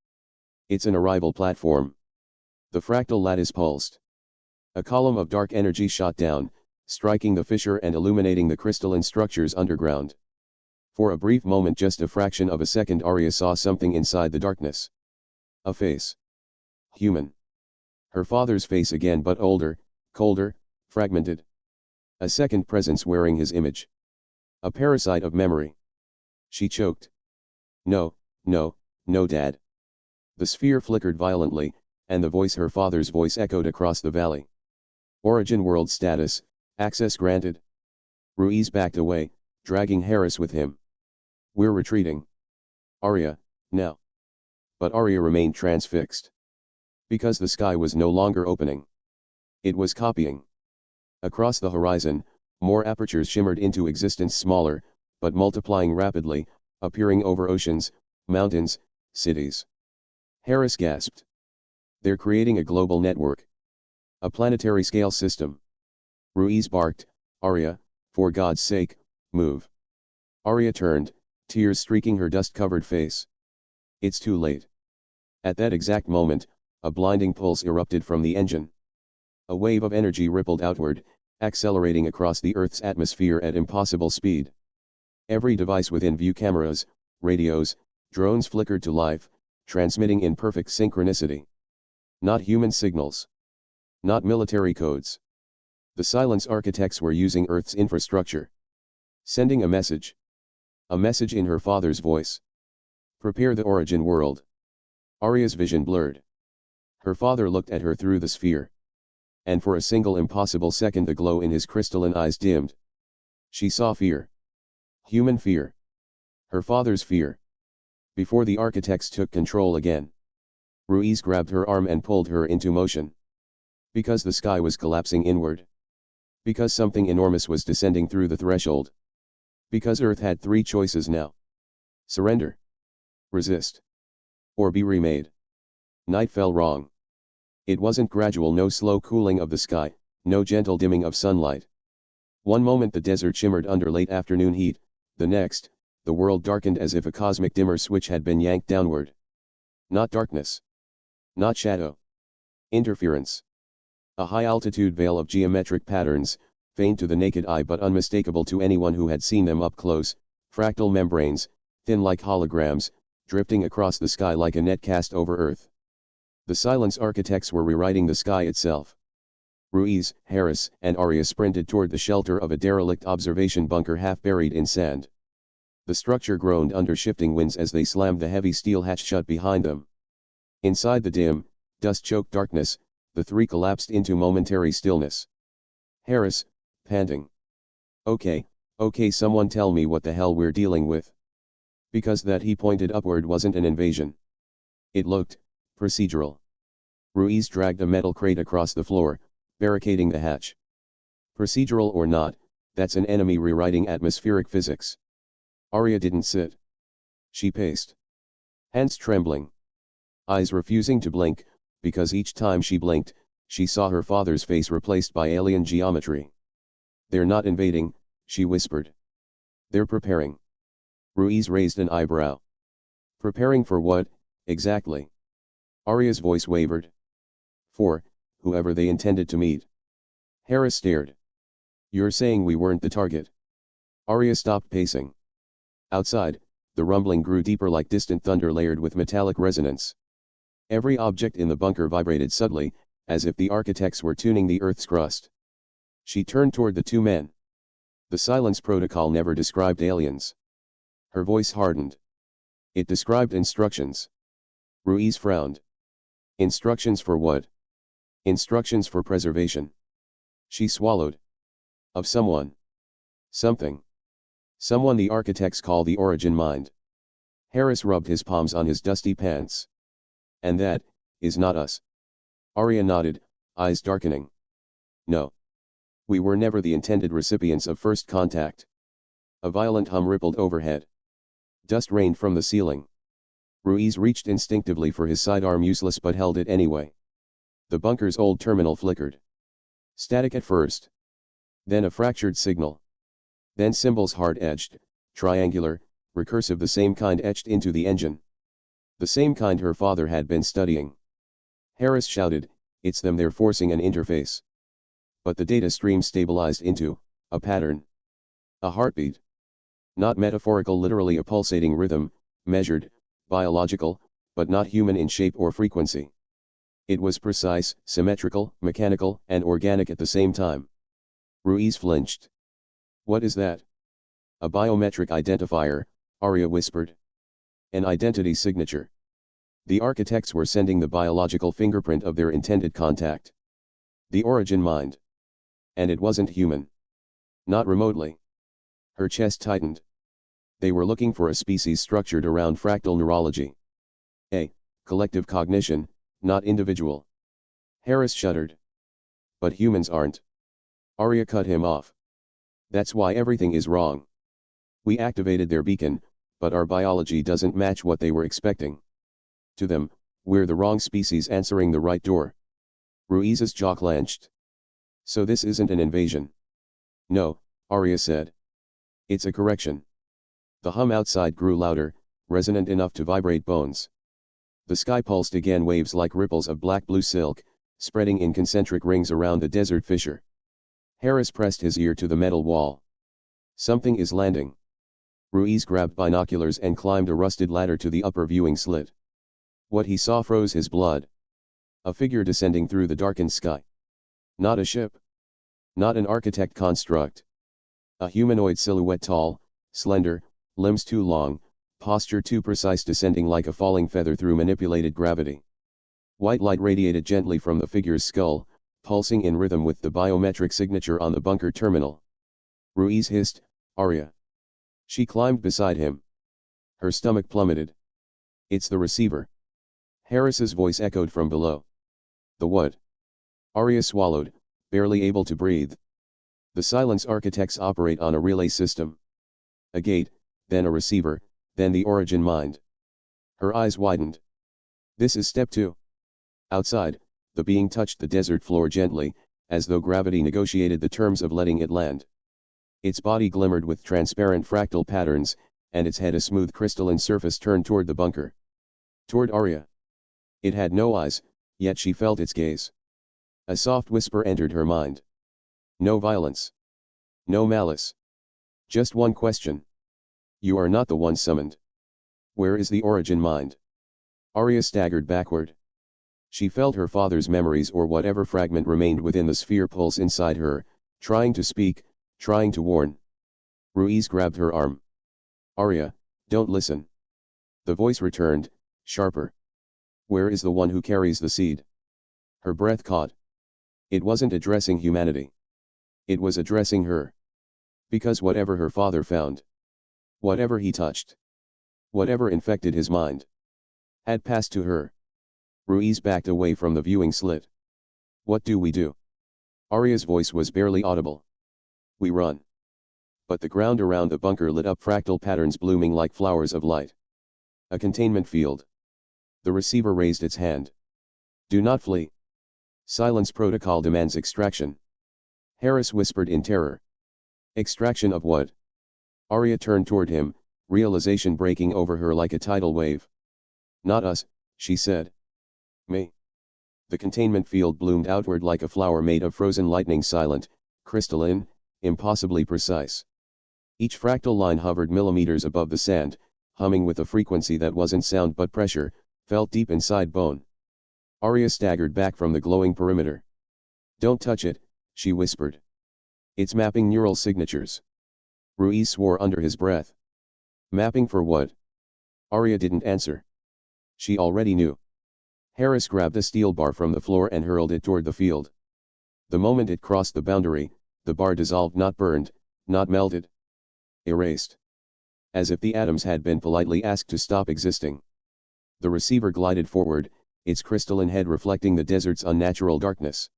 It's an arrival platform. The fractal lattice pulsed. A column of dark energy shot down, striking the fissure and illuminating the crystalline structures underground. For a brief moment, just a fraction of a second, Arya saw something inside the darkness. A face. Human. Her father's face again, but older, colder, fragmented. A second presence wearing his image. A parasite of memory. She choked. No, no, no, Dad. The sphere flickered violently, and her father's voice echoed across the valley. Origin world status, access granted. Ruiz backed away, dragging Harris with him. We're retreating. Arya, now. But Arya remained transfixed. Because the sky was no longer opening. It was copying. Across the horizon, more apertures shimmered into existence, smaller, but multiplying rapidly, appearing over oceans, mountains, cities. Harris gasped. They're creating a global network. A planetary scale system. Ruiz barked, Arya, for God's sake, move. Arya turned, tears streaking her dust-covered face. It's too late. At that exact moment, a blinding pulse erupted from the engine. A wave of energy rippled outward, accelerating across the Earth's atmosphere at impossible speed. Every device within view, cameras, radios, drones, flickered to life, transmitting in perfect synchronicity. Not human signals. Not military codes. The Silence architects were using Earth's infrastructure. Sending a message. A message in her father's voice. Prepare the origin world. Arya's vision blurred. Her father looked at her through the sphere. And for a single impossible second the glow in his crystalline eyes dimmed. She saw fear. Human fear. Her father's fear. Before the architects took control again. Ruiz grabbed her arm and pulled her into motion. Because the sky was collapsing inward. Because something enormous was descending through the threshold. Because Earth had three choices now. Surrender. Resist. Or be remade. Night fell wrong. It wasn't gradual, no slow cooling of the sky, no gentle dimming of sunlight. One moment the desert shimmered under late afternoon heat, the next, the world darkened as if a cosmic dimmer switch had been yanked downward. Not darkness. Not shadow. Interference. A high-altitude veil of geometric patterns, faint to the naked eye but unmistakable to anyone who had seen them up close, fractal membranes, thin like holograms, drifting across the sky like a net cast over Earth. The Silence architects were rewriting the sky itself. Ruiz, Harris, and Arya sprinted toward the shelter of a derelict observation bunker half buried in sand. The structure groaned under shifting winds as they slammed the heavy steel hatch shut behind them. Inside the dim, dust-choked darkness, the three collapsed into momentary stillness. Harris, panting. Okay, someone tell me what the hell we're dealing with. Because that, he pointed upward, wasn't an invasion. It looked procedural. Ruiz dragged a metal crate across the floor, barricading the hatch. Procedural or not, that's an enemy rewriting atmospheric physics. Arya didn't sit. She paced. Hands trembling. Eyes refusing to blink, because each time she blinked, she saw her father's face replaced by alien geometry. They're not invading, she whispered. They're preparing. Ruiz raised an eyebrow. Preparing for what, exactly? Arya's voice wavered. For whoever they intended to meet. Harris stared. You're saying we weren't the target? Arya stopped pacing. Outside, the rumbling grew deeper like distant thunder layered with metallic resonance. Every object in the bunker vibrated subtly, as if the architects were tuning the Earth's crust. She turned toward the two men. The Silence protocol never described aliens. Her voice hardened. It described instructions. Ruiz frowned. Instructions for what? Instructions for preservation. She swallowed. Of someone. Something. Someone the architects call the origin mind. Harris rubbed his palms on his dusty pants. And that is not us. Arya nodded, eyes darkening. No. We were never the intended recipients of first contact. A violent hum rippled overhead. Dust rained from the ceiling. Ruiz reached instinctively for his sidearm, useless, but held it anyway. The bunker's old terminal flickered. Static at first. Then a fractured signal. Then symbols, hard-edged, triangular, recursive, the same kind etched into the engine. The same kind her father had been studying. Harris shouted, it's them, they're forcing an interface. But the data stream stabilized into a pattern. A heartbeat. Not metaphorical, literally a pulsating rhythm, measured, biological, but not human in shape or frequency. It was precise, symmetrical, mechanical, and organic at the same time. Ruiz flinched. What is that? A biometric identifier, Arya whispered. An identity signature. The architects were sending the biological fingerprint of their intended contact. The origin mind. And it wasn't human. Not remotely. Her chest tightened. They were looking for a species structured around fractal neurology. A collective cognition, not individual. Harris shuddered. But humans aren't. Arya cut him off. That's why everything is wrong. We activated their beacon, but our biology doesn't match what they were expecting. To them, we're the wrong species answering the right door. Ruiz's jaw clenched. So this isn't an invasion. No, Arya said. It's a correction. The hum outside grew louder, resonant enough to vibrate bones. The sky pulsed again, waves like ripples of black-blue silk, spreading in concentric rings around the desert fissure. Harris pressed his ear to the metal wall. Something is landing. Ruiz grabbed binoculars and climbed a rusted ladder to the upper viewing slit. What he saw froze his blood. A figure descending through the darkened sky. Not a ship. Not an architect construct. A humanoid silhouette, tall, slender, limbs too long, posture too precise, descending like a falling feather through manipulated gravity. White light radiated gently from the figure's skull, pulsing in rhythm with the biometric signature on the bunker terminal. Ruiz hissed, Arya. She climbed beside him. Her stomach plummeted. It's the receiver. Harris's voice echoed from below. The what? Arya swallowed, barely able to breathe. The silence architects operate on a relay system. A gate, then a receiver, then the origin mind. Her eyes widened. This is step 2. Outside, the being touched the desert floor gently, as though gravity negotiated the terms of letting it land. Its body glimmered with transparent fractal patterns, and its head, a smooth crystalline surface, turned toward the bunker. Toward Arya. It had no eyes, yet she felt its gaze. A soft whisper entered her mind. No violence. No malice. Just one question. You are not the one summoned. Where is the origin mind? Arya staggered backward. She felt her father's memories, or whatever fragment remained within the sphere, pulse inside her, trying to speak, trying to warn. Ruiz grabbed her arm. Arya, don't listen. The voice returned, sharper. Where is the one who carries the seed? Her breath caught. It wasn't addressing humanity. It was addressing her. Because whatever her father found, whatever he touched, whatever infected his mind, had passed to her. Ruiz backed away from the viewing slit. What do we do? Arya's voice was barely audible. We run. But the ground around the bunker lit up, fractal patterns blooming like flowers of light. A containment field. The receiver raised its hand. Do not flee. Silence protocol demands extraction. Harris whispered in terror. Extraction of what? Arya turned toward him, realization breaking over her like a tidal wave. Not us, she said. Me. The containment field bloomed outward like a flower made of frozen lightning, silent, crystalline, impossibly precise. Each fractal line hovered millimeters above the sand, humming with a frequency that wasn't sound but pressure, felt deep inside bone. Arya staggered back from the glowing perimeter. Don't touch it, she whispered. It's mapping neural signatures. Ruiz swore under his breath. Mapping for what? Arya didn't answer. She already knew. Harris grabbed a steel bar from the floor and hurled it toward the field. The moment it crossed the boundary, the bar dissolved, not burned, not melted. Erased. As if the atoms had been politely asked to stop existing. The receiver glided forward, its crystalline head reflecting the desert's unnatural darkness.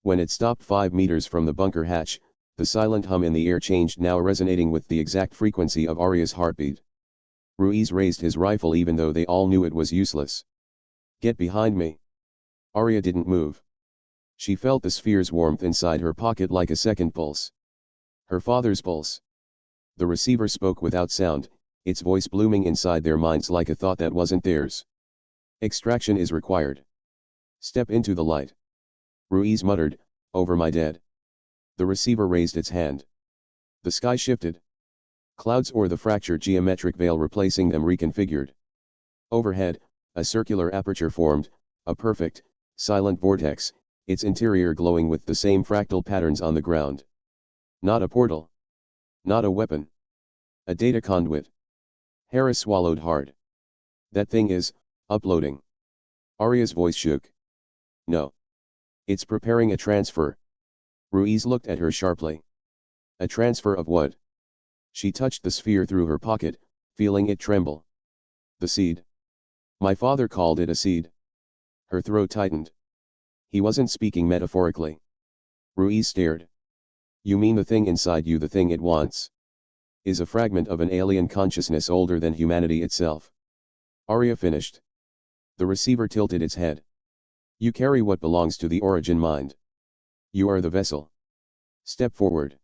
When it stopped 5 meters from the bunker hatch, the silent hum in the air changed, now resonating with the exact frequency of Arya's heartbeat. Ruiz raised his rifle even though they all knew it was useless. Get behind me. Arya didn't move. She felt the sphere's warmth inside her pocket like a second pulse. Her father's pulse. The receiver spoke without sound, its voice blooming inside their minds like a thought that wasn't theirs. Extraction is required. Step into the light. Ruiz muttered, over my dead. The receiver raised its hand. The sky shifted. Clouds, or the fractured geometric veil replacing them, reconfigured. Overhead, a circular aperture formed, a perfect, silent vortex, its interior glowing with the same fractal patterns on the ground. Not a portal. Not a weapon. A data conduit. Harris swallowed hard. That thing is, uploading. Arya's voice shook. No. It's preparing a transfer. Ruiz looked at her sharply. A transfer of what? She touched the sphere through her pocket, feeling it tremble. The seed. My father called it a seed. Her throat tightened. He wasn't speaking metaphorically. Ruiz stared. You mean the thing inside you, the thing it wants, is a fragment of an alien consciousness older than humanity itself? Arya finished. The receiver tilted its head. You carry what belongs to the origin mind. You are the vessel. Step forward.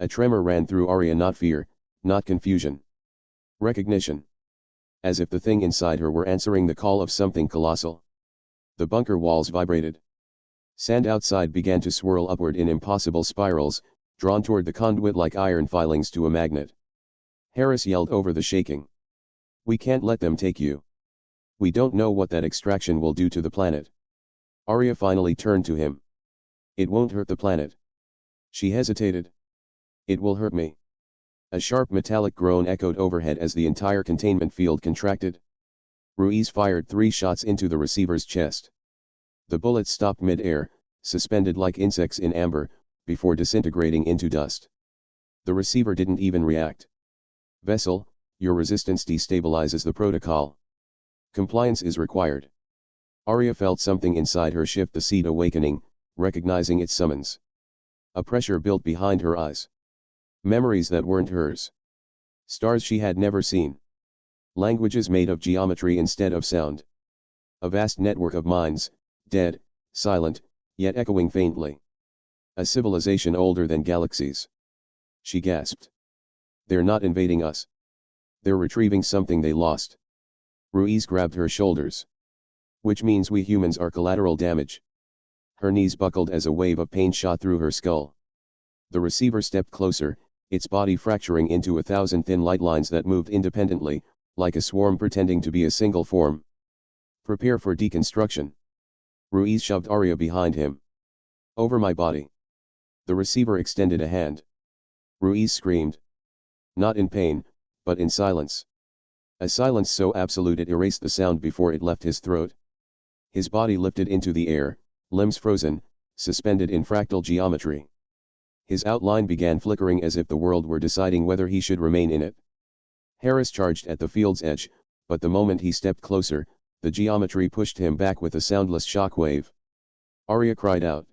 A tremor ran through Arya, not fear, not confusion. Recognition. As if the thing inside her were answering the call of something colossal. The bunker walls vibrated. Sand outside began to swirl upward in impossible spirals, drawn toward the conduit like iron filings to a magnet. Harris yelled over the shaking. We can't let them take you. We don't know what that extraction will do to the planet. Arya finally turned to him. It won't hurt the planet. She hesitated. It will hurt me. A sharp metallic groan echoed overhead as the entire containment field contracted. Ruiz fired 3 shots into the receiver's chest. The bullets stopped mid-air, suspended like insects in amber, before disintegrating into dust. The receiver didn't even react. Vessel, your resistance destabilizes the protocol. Compliance is required. Arya felt something inside her shift, the seed awakening, recognizing its summons. A pressure built behind her eyes. Memories that weren't hers. Stars she had never seen. Languages made of geometry instead of sound. A vast network of minds, dead, silent, yet echoing faintly. A civilization older than galaxies. She gasped. They're not invading us. They're retrieving something they lost. Ruiz grabbed her shoulders. Which means we humans are collateral damage. Her knees buckled as a wave of pain shot through her skull. The receiver stepped closer, its body fracturing into 1,000 thin light lines that moved independently, like a swarm pretending to be a single form. Prepare for deconstruction. Ruiz shoved Arya behind him. Over my body. The receiver extended a hand. Ruiz screamed. Not in pain, but in silence. A silence so absolute it erased the sound before it left his throat. His body lifted into the air, limbs frozen, suspended in fractal geometry. His outline began flickering as if the world were deciding whether he should remain in it. Harris charged at the field's edge, but the moment he stepped closer, the geometry pushed him back with a soundless shockwave. Arya cried out.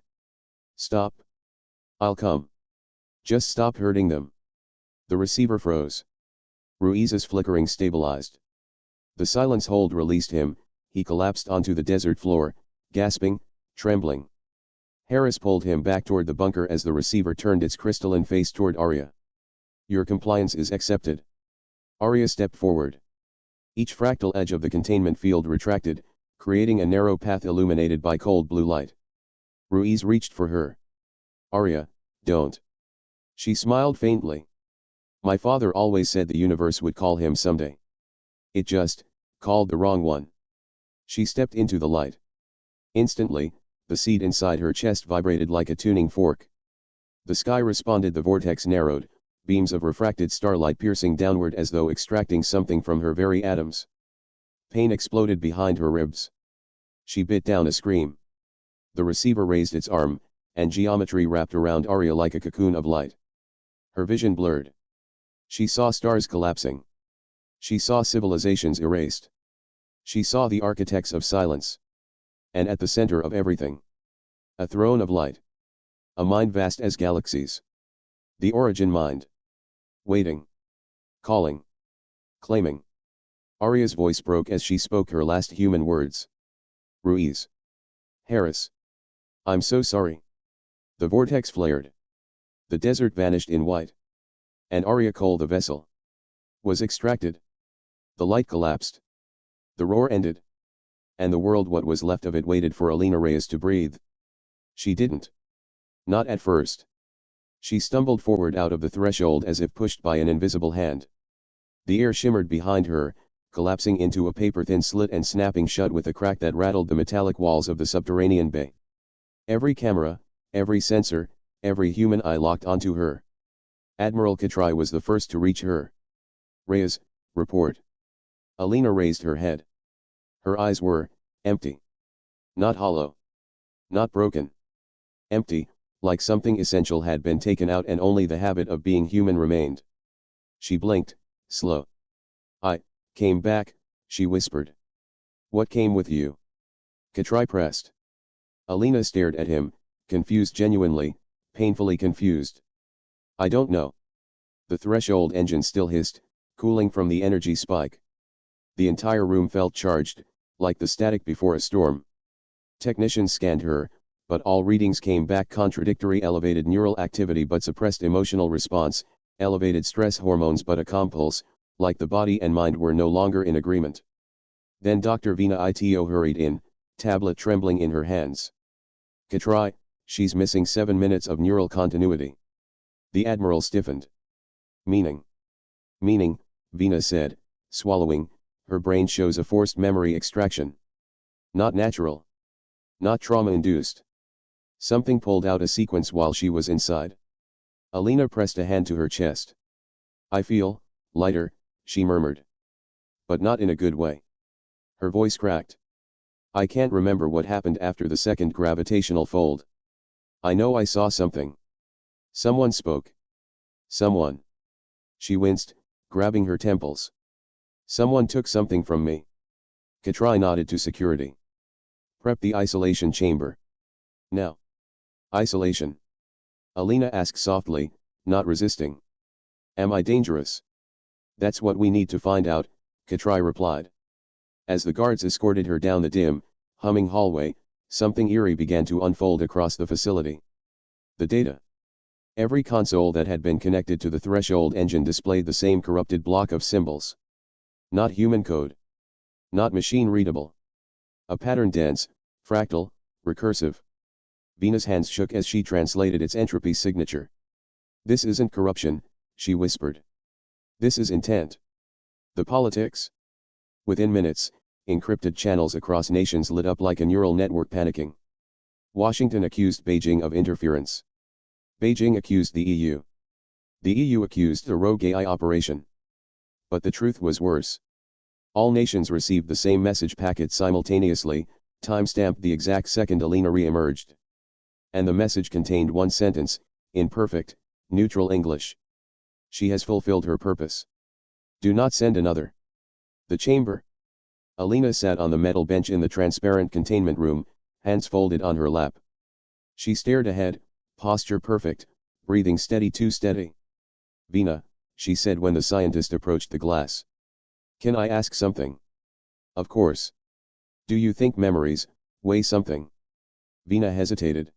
Stop. I'll come. Just stop hurting them. The receiver froze. Ruiz's flickering stabilized. The silence hold released him, he collapsed onto the desert floor, gasping, trembling. Harris pulled him back toward the bunker as the receiver turned its crystalline face toward Arya. Your compliance is accepted. Arya stepped forward. Each fractal edge of the containment field retracted, creating a narrow path illuminated by cold blue light. Ruiz reached for her. Arya, don't. She smiled faintly. My father always said the universe would call him someday. It just called the wrong one. She stepped into the light. Instantly, the seed inside her chest vibrated like a tuning fork. The sky responded, the vortex narrowed, beams of refracted starlight piercing downward as though extracting something from her very atoms. Pain exploded behind her ribs. She bit down a scream. The receiver raised its arm, and geometry wrapped around Arya like a cocoon of light. Her vision blurred. She saw stars collapsing. She saw civilizations erased. She saw the architects of silence. And at the center of everything, a throne of light. A mind vast as galaxies. The origin mind. Waiting. Calling. Claiming. Arya's voice broke as she spoke her last human words. Ruiz. Harris. I'm so sorry. The vortex flared. The desert vanished in white. And Arya Cole, the vessel, was extracted. The light collapsed. The roar ended. And the world, what was left of it, waited for Alina Reyes to breathe. She didn't. Not at first. She stumbled forward out of the threshold as if pushed by an invisible hand. The air shimmered behind her, collapsing into a paper-thin slit and snapping shut with a crack that rattled the metallic walls of the subterranean bay. Every camera, every sensor, Every human eye locked onto her. Admiral Katrai was the first to reach her. Reyes, report. Alina raised her head. Her eyes were empty. Not hollow. Not broken. Empty, like something essential had been taken out and only the habit of being human remained. She blinked, slow. I came back, she whispered. What came with you? Katrai pressed. Alina stared at him, confused, genuinely, painfully confused. I don't know. The threshold engine still hissed, cooling from the energy spike. The entire room felt charged, like the static before a storm. Technicians scanned her, but all readings came back contradictory: elevated neural activity but suppressed emotional response, elevated stress hormones but a calm pulse, like the body and mind were no longer in agreement. Then Dr. Vina Ito hurried in, tablet trembling in her hands. Katrai, she's missing 7 minutes of neural continuity. The Admiral stiffened. Meaning? Meaning, Vina said, swallowing, her brain shows a forced memory extraction. Not natural. Not trauma-induced. Something pulled out a sequence while she was inside. Alina pressed a hand to her chest. I feel lighter, she murmured. But not in a good way. Her voice cracked. I can't remember what happened after the second gravitational fold. I know I saw something. Someone spoke. Someone. She winced, grabbing her temples. Someone took something from me. Katrai nodded to security. Prep the isolation chamber. Now. Isolation. Alina asked softly, not resisting. Am I dangerous? That's what we need to find out, Katrai replied. As the guards escorted her down the dim, humming hallway, something eerie began to unfold across the facility. The data. Every console that had been connected to the threshold engine displayed the same corrupted block of symbols. Not human code. Not machine-readable. A pattern dense, fractal, recursive. Vina's hands shook as she translated its entropy signature. This isn't corruption, she whispered. This is intent. The politics? Within minutes, encrypted channels across nations lit up like a neural network panicking. Washington accused Beijing of interference. Beijing accused the EU. The EU accused a rogue AI operation. But the truth was worse. All nations received the same message packet simultaneously, time-stamped the exact second Alina re-emerged. And the message contained one sentence, in perfect, neutral English. She has fulfilled her purpose. Do not send another. The chamber. Alina sat on the metal bench in the transparent containment room, hands folded on her lap. She stared ahead, posture perfect, breathing steady, too steady. Vina, she said when the scientist approached the glass. Can I ask something? Of course. Do you think memories weigh something? Vina hesitated.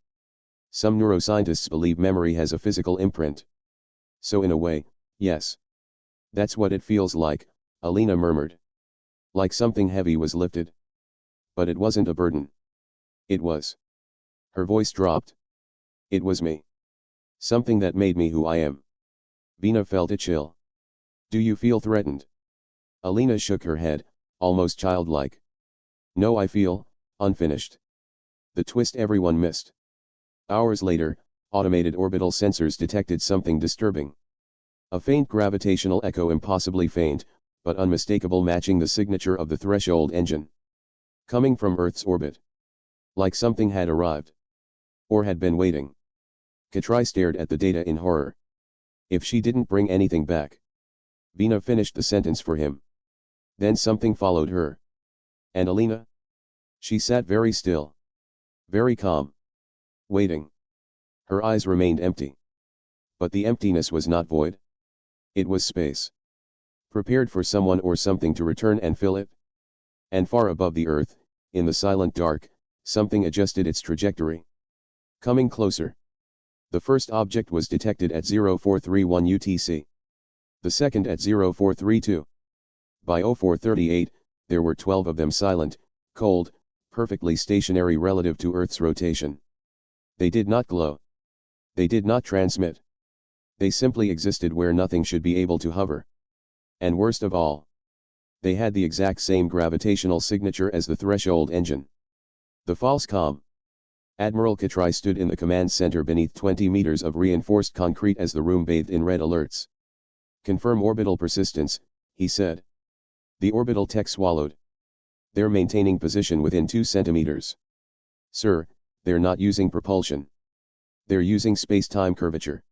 Some neuroscientists believe memory has a physical imprint. So in a way, yes. That's what it feels like, Alina murmured. Like something heavy was lifted. But it wasn't a burden. It was. Her voice dropped. It was me. Something that made me who I am. Vina felt a chill. Do you feel threatened? Alina shook her head, almost childlike. No, I feel unfinished. The twist everyone missed. Hours later, automated orbital sensors detected something disturbing. A faint gravitational echo, impossibly faint, but unmistakable, matching the signature of the threshold engine. Coming from Earth's orbit. Like something had arrived. Or had been waiting. Katrai stared at the data in horror. If she didn't bring anything back. Vina finished the sentence for him. Then something followed her. And Alina? She sat very still. Very calm. Waiting. Her eyes remained empty. But the emptiness was not void. It was space. Prepared for someone or something to return and fill it. And far above the Earth, in the silent dark, something adjusted its trajectory. Coming closer. The first object was detected at 0431 UTC. The second at 0432. By 0438, there were 12 of them, silent, cold, perfectly stationary relative to Earth's rotation. They did not glow. They did not transmit. They simply existed where nothing should be able to hover. And worst of all, they had the exact same gravitational signature as the threshold engine. The false calm. Admiral Katrai stood in the command center beneath 20 meters of reinforced concrete as the room bathed in red alerts. "Confirm orbital persistence," he said. The orbital tech swallowed. "They're maintaining position within 2 centimeters. Sir, they're not using propulsion. They're using space-time curvature."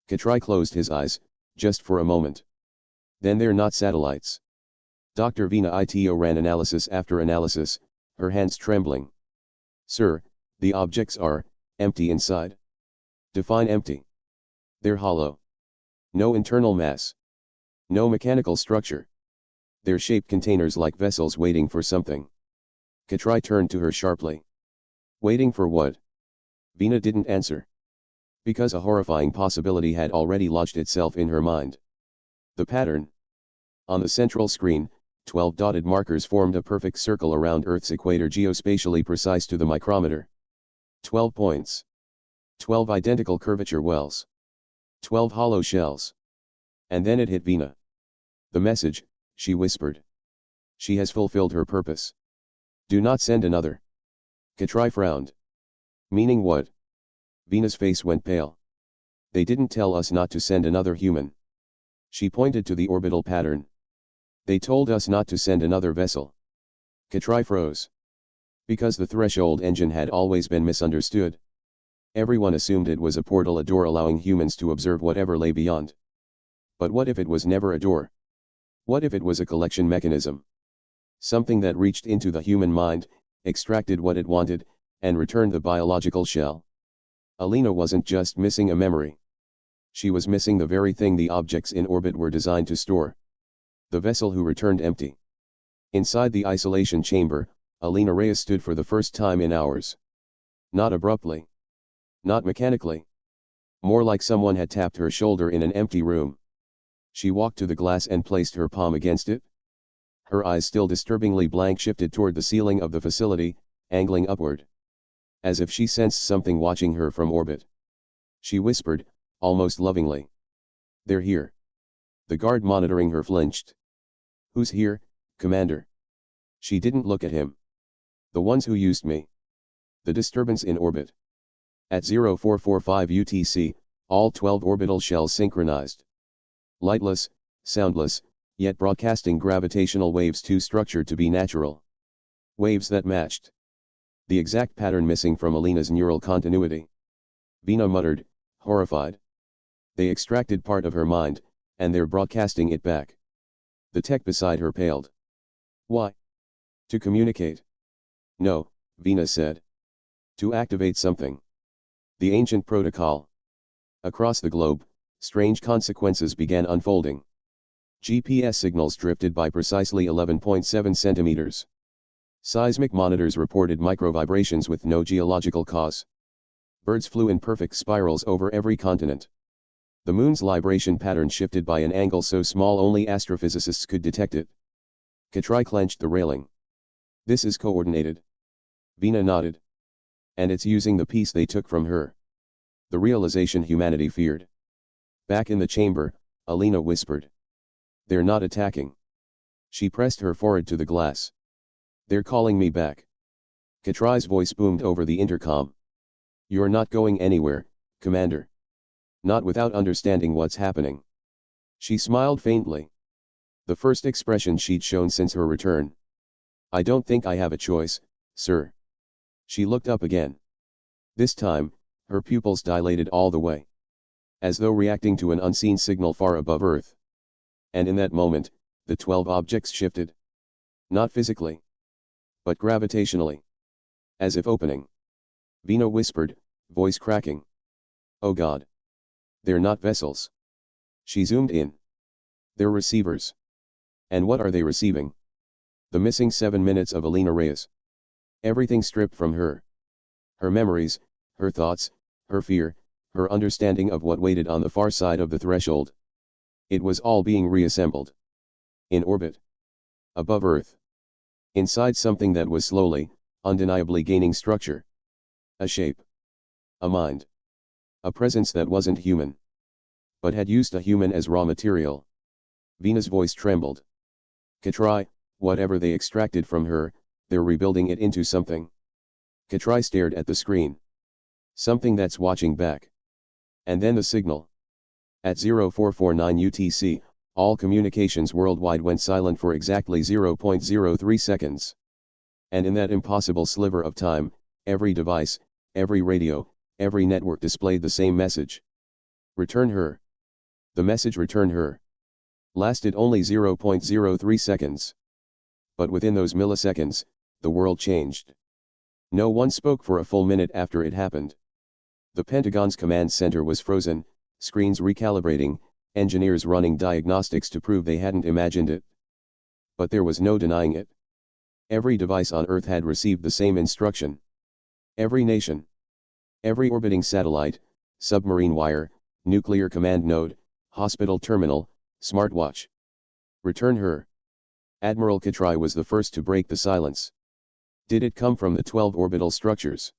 Katrai closed his eyes, just for a moment. "Then they're not satellites." Dr. Vina Ito ran analysis after analysis, her hands trembling. "Sir, the objects are empty inside." "Define empty." "They're hollow. No internal mass. No mechanical structure. They're shaped containers like vessels waiting for something." Katrai turned to her sharply. "Waiting for what?" Vina didn't answer. Because a horrifying possibility had already lodged itself in her mind. The pattern. On the central screen, 12 dotted markers formed a perfect circle around Earth's equator, geospatially precise to the micrometer. 12 points. 12 identical curvature wells. 12 hollow shells. And then it hit Vina. "The message," she whispered. "She has fulfilled her purpose. Do not send another." Katrai frowned. "Meaning what?" Vina's face went pale. "They didn't tell us not to send another human." She pointed to the orbital pattern. "They told us not to send another vessel." Katrai froze. Because the threshold engine had always been misunderstood. Everyone assumed it was a portal, a door allowing humans to observe whatever lay beyond. But what if it was never a door? What if it was a collection mechanism? Something that reached into the human mind, extracted what it wanted, and returned the biological shell. Alina wasn't just missing a memory. She was missing the very thing the objects in orbit were designed to store. The vessel who returned empty. Inside the isolation chamber, Alina Reyes stood for the first time in hours. Not abruptly. Not mechanically. More like someone had tapped her shoulder in an empty room. She walked to the glass and placed her palm against it. Her eyes, still disturbingly blank, shifted toward the ceiling of the facility, angling upward. As if she sensed something watching her from orbit. She whispered, almost lovingly. "They're here." The guard monitoring her flinched. "Who's here, Commander?" She didn't look at him. "The ones who used me." The disturbance in orbit. At 0445 UTC, all 12 orbital shells synchronized. Lightless, soundless, yet broadcasting gravitational waves too structured to be natural. Waves that matched. The exact pattern missing from Alina's neural continuity. Vina muttered, horrified. They extracted part of her mind, and they're broadcasting it back. The tech beside her paled. "Why?" "To communicate." "No," Vina said. "To activate something. The ancient protocol." Across the globe, strange consequences began unfolding. GPS signals drifted by precisely 11.7 centimeters. Seismic monitors reported microvibrations with no geological cause. Birds flew in perfect spirals over every continent. The moon's libration pattern shifted by an angle so small only astrophysicists could detect it. Katrai clenched the railing. "This is coordinated." Vina nodded. "And it's using the piece they took from her." The realization humanity feared. Back in the chamber, Alina whispered. "They're not attacking." She pressed her forehead to the glass. "They're calling me back." Katrai's voice boomed over the intercom. "You're not going anywhere, Commander. Not without understanding what's happening." She smiled faintly. The first expression she'd shown since her return. "I don't think I have a choice, sir." She looked up again. This time, her pupils dilated all the way. As though reacting to an unseen signal far above Earth. And in that moment, the 12 objects shifted. Not physically. But gravitationally. As if opening. Vina whispered, voice cracking. "Oh God. They're not vessels." She zoomed in. "They're receivers." And what are they receiving? The missing 7 minutes of Alina Reyes. Everything stripped from her. Her memories, her thoughts, her fear, her understanding of what waited on the far side of the threshold. It was all being reassembled. In orbit. Above Earth. Inside something that was slowly, undeniably gaining structure. A shape. A mind. A presence that wasn't human. But had used a human as raw material. Vina's voice trembled. Katrai, whatever they extracted from her, they're rebuilding it into something. Katrai stared at the screen. Something that's watching back. And then the signal. At 0449 UTC, all communications worldwide went silent for exactly 0.03 seconds. And in that impossible sliver of time, every device, every radio, every network displayed the same message. Return her. The message return her lasted only 0.03 seconds. But within those milliseconds, the world changed. No one spoke for a full minute after it happened. The Pentagon's command center was frozen, screens recalibrating, engineers running diagnostics to prove they hadn't imagined it. But there was no denying it. Every device on Earth had received the same instruction. Every nation. Every orbiting satellite, submarine wire, nuclear command node, hospital terminal, smartwatch. Return her. Admiral Katrai was the first to break the silence. Did it come from the 12 orbital structures?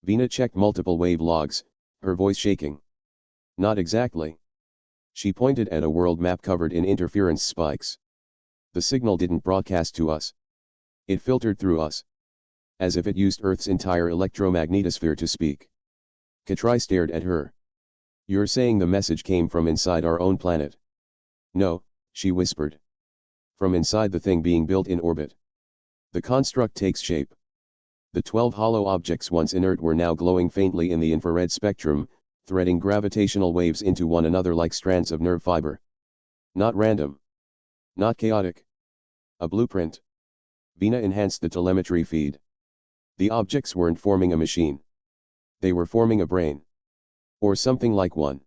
Veena checked multiple wave logs, her voice shaking. Not exactly. She pointed at a world map covered in interference spikes. The signal didn't broadcast to us. It filtered through us. As if it used Earth's entire electromagnetosphere to speak. Katrai stared at her. You're saying the message came from inside our own planet? No, she whispered. From inside the thing being built in orbit. The construct takes shape. The 12 hollow objects once inert were now glowing faintly in the infrared spectrum, threading gravitational waves into one another like strands of nerve fiber. Not random. Not chaotic. A blueprint. Veena enhanced the telemetry feed. The objects weren't forming a machine. They were forming a brain. Or something like one.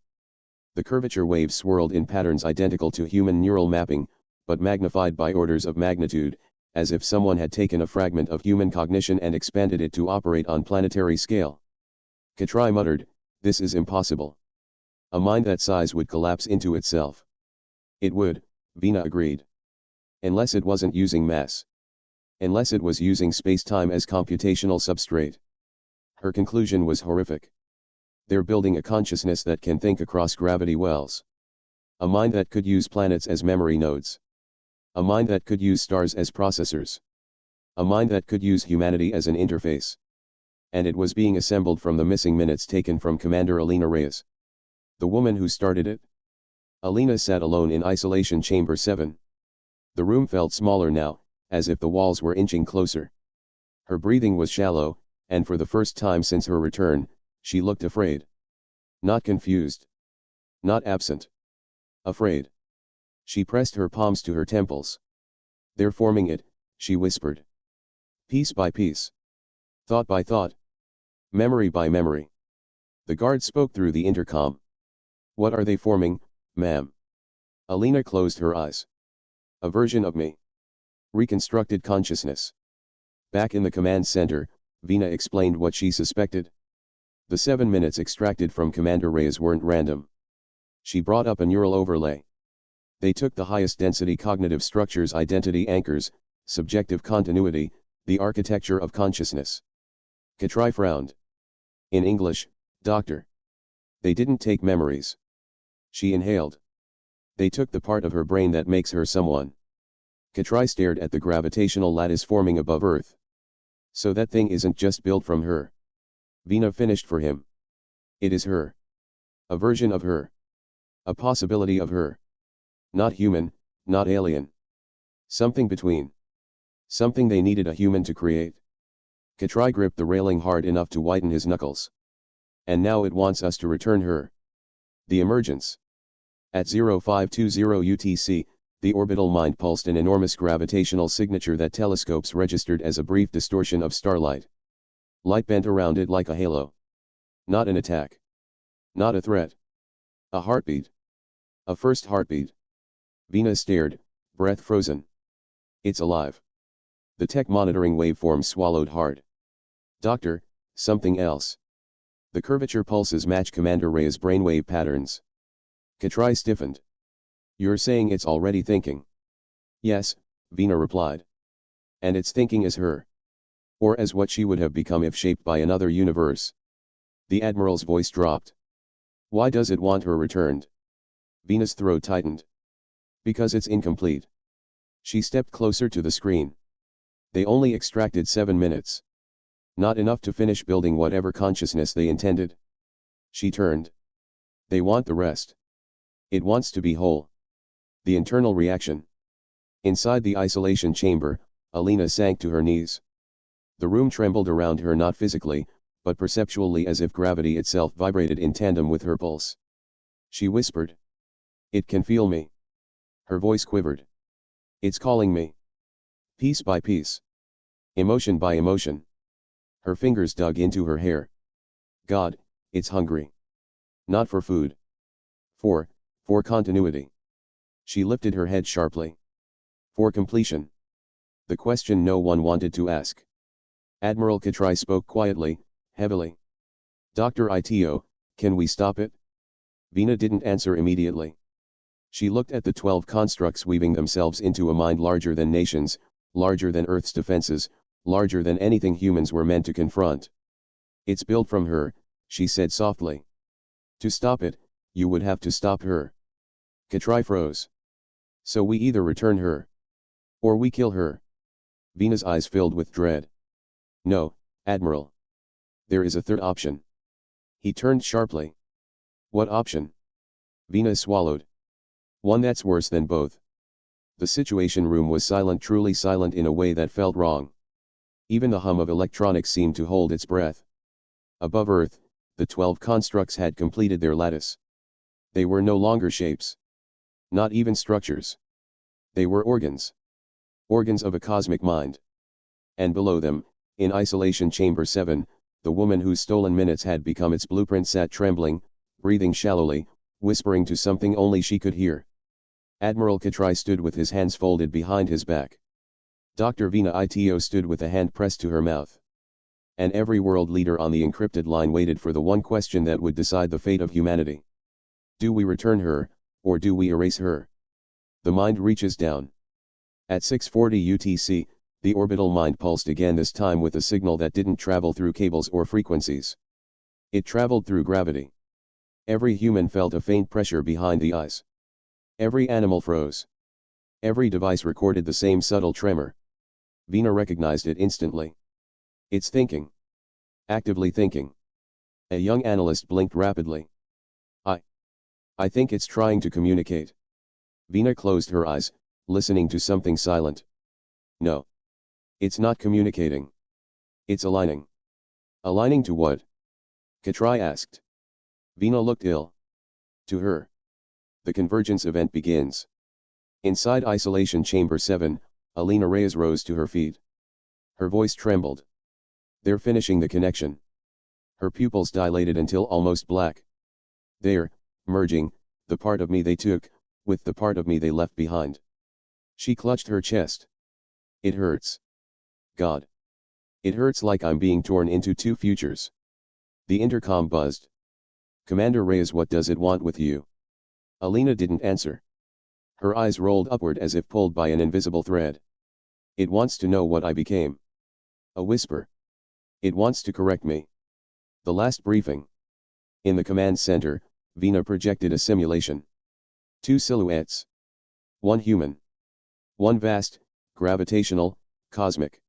The curvature waves swirled in patterns identical to human neural mapping, but magnified by orders of magnitude, as if someone had taken a fragment of human cognition and expanded it to operate on planetary scale. Katrai muttered, "This is impossible. A mind that size would collapse into itself." It would, Veena agreed. Unless it wasn't using mass. Unless it was using space-time as computational substrate. Her conclusion was horrific. They're building a consciousness that can think across gravity wells. A mind that could use planets as memory nodes. A mind that could use stars as processors. A mind that could use humanity as an interface. And it was being assembled from the missing minutes taken from Commander Alina Reyes. The woman who started it. Alina sat alone in isolation chamber 7. The room felt smaller now, as if the walls were inching closer. Her breathing was shallow, and for the first time since her return, she looked afraid. Not confused. Not absent. Afraid. She pressed her palms to her temples. They're forming it, she whispered. Piece by piece. Thought by thought. Memory by memory. The guard spoke through the intercom. What are they forming, ma'am? Alina closed her eyes. A version of me. Reconstructed consciousness. Back in the command center, Veena explained what she suspected. The 7 minutes extracted from Commander Reyes weren't random. She brought up a neural overlay. They took the highest density cognitive structures, identity anchors, subjective continuity, the architecture of consciousness. Katrai frowned. In English, doctor. They didn't take memories. She inhaled. They took the part of her brain that makes her someone. Katrai stared at the gravitational lattice forming above Earth. So that thing isn't just built from her. Veena finished for him. It is her. A version of her. A possibility of her. Not human, not alien. Something between. Something they needed a human to create. Katrai gripped the railing hard enough to whiten his knuckles. And now it wants us to return her. The emergence. At 0520 UTC, the orbital mind pulsed an enormous gravitational signature that telescopes registered as a brief distortion of starlight. Light bent around it like a halo. Not an attack. Not a threat. A heartbeat. A first heartbeat. Veena stared, breath frozen. It's alive. The tech monitoring waveform swallowed hard. Doctor, something else. The curvature pulses match Commander Reyes' brainwave patterns. Katrai stiffened. You're saying it's already thinking? Yes, Veena replied. And it's thinking as her. Or as what she would have become if shaped by another universe. The Admiral's voice dropped. Why does it want her returned? Veena's throat tightened. Because it's incomplete. She stepped closer to the screen. They only extracted 7 minutes. Not enough to finish building whatever consciousness they intended. She turned. They want the rest. It wants to be whole. The internal reaction. Inside the isolation chamber, Alina sank to her knees. The room trembled around her, not physically, but perceptually, as if gravity itself vibrated in tandem with her pulse. She whispered. It can feel me. Her voice quivered. It's calling me. Piece by piece. Emotion by emotion. Her fingers dug into her hair. God, it's hungry. Not for food. For continuity. She lifted her head sharply. For completion. The question no one wanted to ask. Admiral Katrai spoke quietly, heavily. Dr. Ito, can we stop it? Vina didn't answer immediately. She looked at the 12 constructs weaving themselves into a mind larger than nations, larger than Earth's defenses, larger than anything humans were meant to confront. It's built from her, she said softly. To stop it, you would have to stop her. Katrai froze. So we either return her. Or we kill her. Vina's eyes filled with dread. No, Admiral. There is a third option. He turned sharply. What option? Vina swallowed. One that's worse than both. The Situation Room was silent, truly silent, in a way that felt wrong. Even the hum of electronics seemed to hold its breath. Above Earth, the 12 constructs had completed their lattice. They were no longer shapes. Not even structures. They were organs. Organs of a cosmic mind. And below them, in Isolation Chamber 7, the woman whose stolen minutes had become its blueprint sat trembling, breathing shallowly, whispering to something only she could hear. Admiral Katrai stood with his hands folded behind his back. Dr. Vina Ito stood with a hand pressed to her mouth. And every world leader on the encrypted line waited for the one question that would decide the fate of humanity. Do we return her, or do we erase her? The mind reaches down. At 6:40 UTC, the orbital mind pulsed again, this time with a signal that didn't travel through cables or frequencies. It traveled through gravity. Every human felt a faint pressure behind the eyes. Every animal froze. Every device recorded the same subtle tremor. Vina recognized it instantly. It's thinking. Actively thinking. A young analyst blinked rapidly. I think it's trying to communicate. Vina closed her eyes, listening to something silent. No. It's not communicating. It's aligning. Aligning to what? Katrai asked. Vina looked ill. To her. The convergence event begins. Inside Isolation Chamber 7, Alina Reyes rose to her feet. Her voice trembled. They're finishing the connection. Her pupils dilated until almost black. They're merging the part of me they took with the part of me they left behind. She clutched her chest. It hurts. God. It hurts like I'm being torn into two futures. The intercom buzzed. Commander Reyes, what does it want with you? Alina didn't answer. Her eyes rolled upward as if pulled by an invisible thread. It wants to know what I became. A whisper. It wants to correct me. The last briefing. In the command center, Vina projected a simulation. Two silhouettes. One human. One vast, gravitational, cosmic.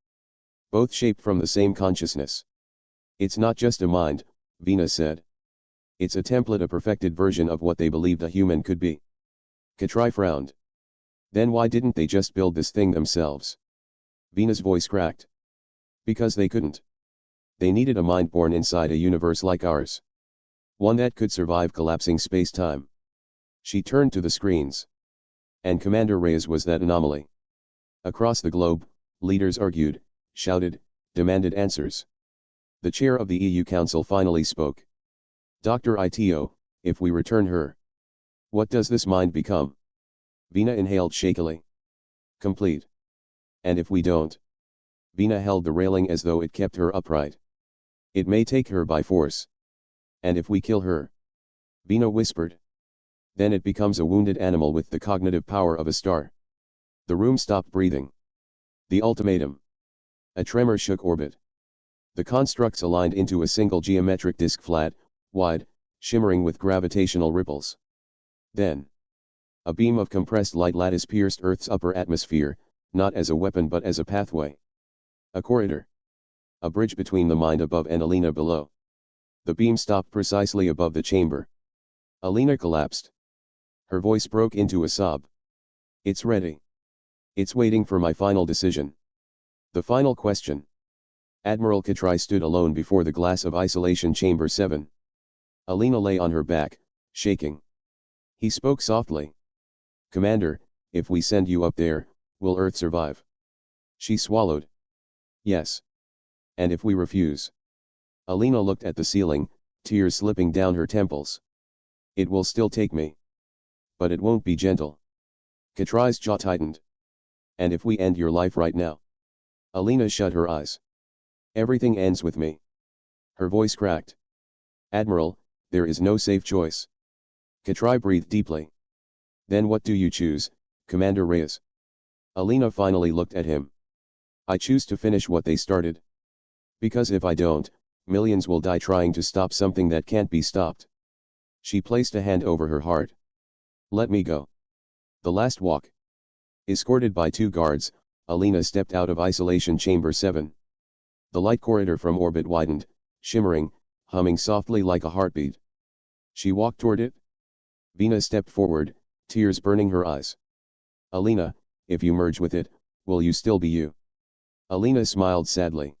Both shaped from the same consciousness. It's not just a mind, Vina said. It's a template, a perfected version of what they believed a human could be. Katrai frowned. Then why didn't they just build this thing themselves? Vina's voice cracked. Because they couldn't. They needed a mind born inside a universe like ours. One that could survive collapsing space-time. She turned to the screens. And Commander Reyes was that anomaly. Across the globe, leaders argued, shouted, demanded answers. The chair of the EU Council finally spoke. Dr. Ito, if we return her, what does this mind become? Vina inhaled shakily. Complete. And if we don't? Vina held the railing as though it kept her upright. It may take her by force. And if we kill her? Vina whispered. Then it becomes a wounded animal with the cognitive power of a star. The room stopped breathing. The ultimatum. A tremor shook orbit. The constructs aligned into a single geometric disk, flat, wide, shimmering with gravitational ripples. Then. A beam of compressed light lattice pierced Earth's upper atmosphere, not as a weapon but as a pathway. A corridor. A bridge between the mind above and Alina below. The beam stopped precisely above the chamber. Alina collapsed. Her voice broke into a sob. It's ready. It's waiting for my final decision. The final question. Admiral Katrai stood alone before the glass of isolation chamber 7. Alina lay on her back, shaking. He spoke softly. Commander, if we send you up there, will Earth survive? She swallowed. Yes. And if we refuse? Alina looked at the ceiling, tears slipping down her temples. It will still take me. But it won't be gentle. Katrai's jaw tightened. And if we end your life right now? Alina shut her eyes. Everything ends with me. Her voice cracked. Admiral, there is no safe choice. Katrai breathed deeply. Then what do you choose, Commander Reyes? Alina finally looked at him. I choose to finish what they started. Because if I don't, millions will die trying to stop something that can't be stopped. She placed a hand over her heart. Let me go. The last walk. Escorted by 2 guards, Alina stepped out of isolation chamber 7. The light corridor from orbit widened, shimmering, humming softly like a heartbeat. She walked toward it. Vina stepped forward, tears burning her eyes. Alina, if you merge with it, will you still be you? Alina smiled sadly.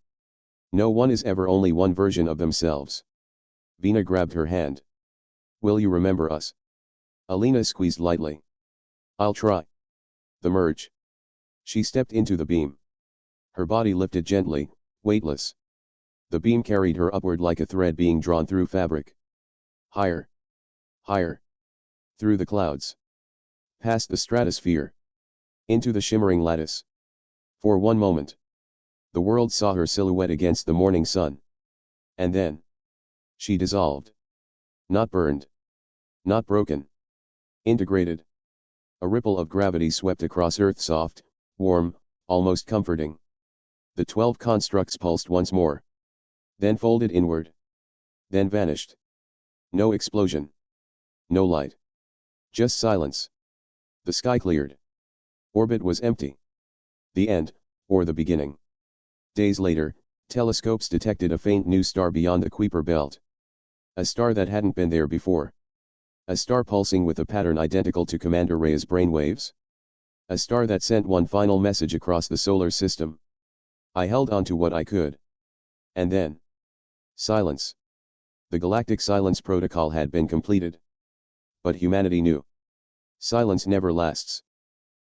No one is ever only one version of themselves. Vina grabbed her hand. Will you remember us? Alina squeezed lightly. I'll try. The merge. She stepped into the beam. Her body lifted gently, weightless. The beam carried her upward like a thread being drawn through fabric. Higher. Higher. Through the clouds. Past the stratosphere. Into the shimmering lattice. For one moment. The world saw her silhouette against the morning sun. And then. She dissolved. Not burned. Not broken. Integrated. A ripple of gravity swept across Earth, soft, warm, almost comforting. The 12 constructs pulsed once more. Then folded inward. Then vanished. No explosion. No light. Just silence. The sky cleared. Orbit was empty. The end, or the beginning. Days later, telescopes detected a faint new star beyond the Kuiper belt. A star that hadn't been there before. A star pulsing with a pattern identical to Commander Reyes' brainwaves. A star that sent one final message across the solar system. I held on to what I could. And then. Silence. The Galactic Silence Protocol had been completed. But humanity knew. Silence never lasts.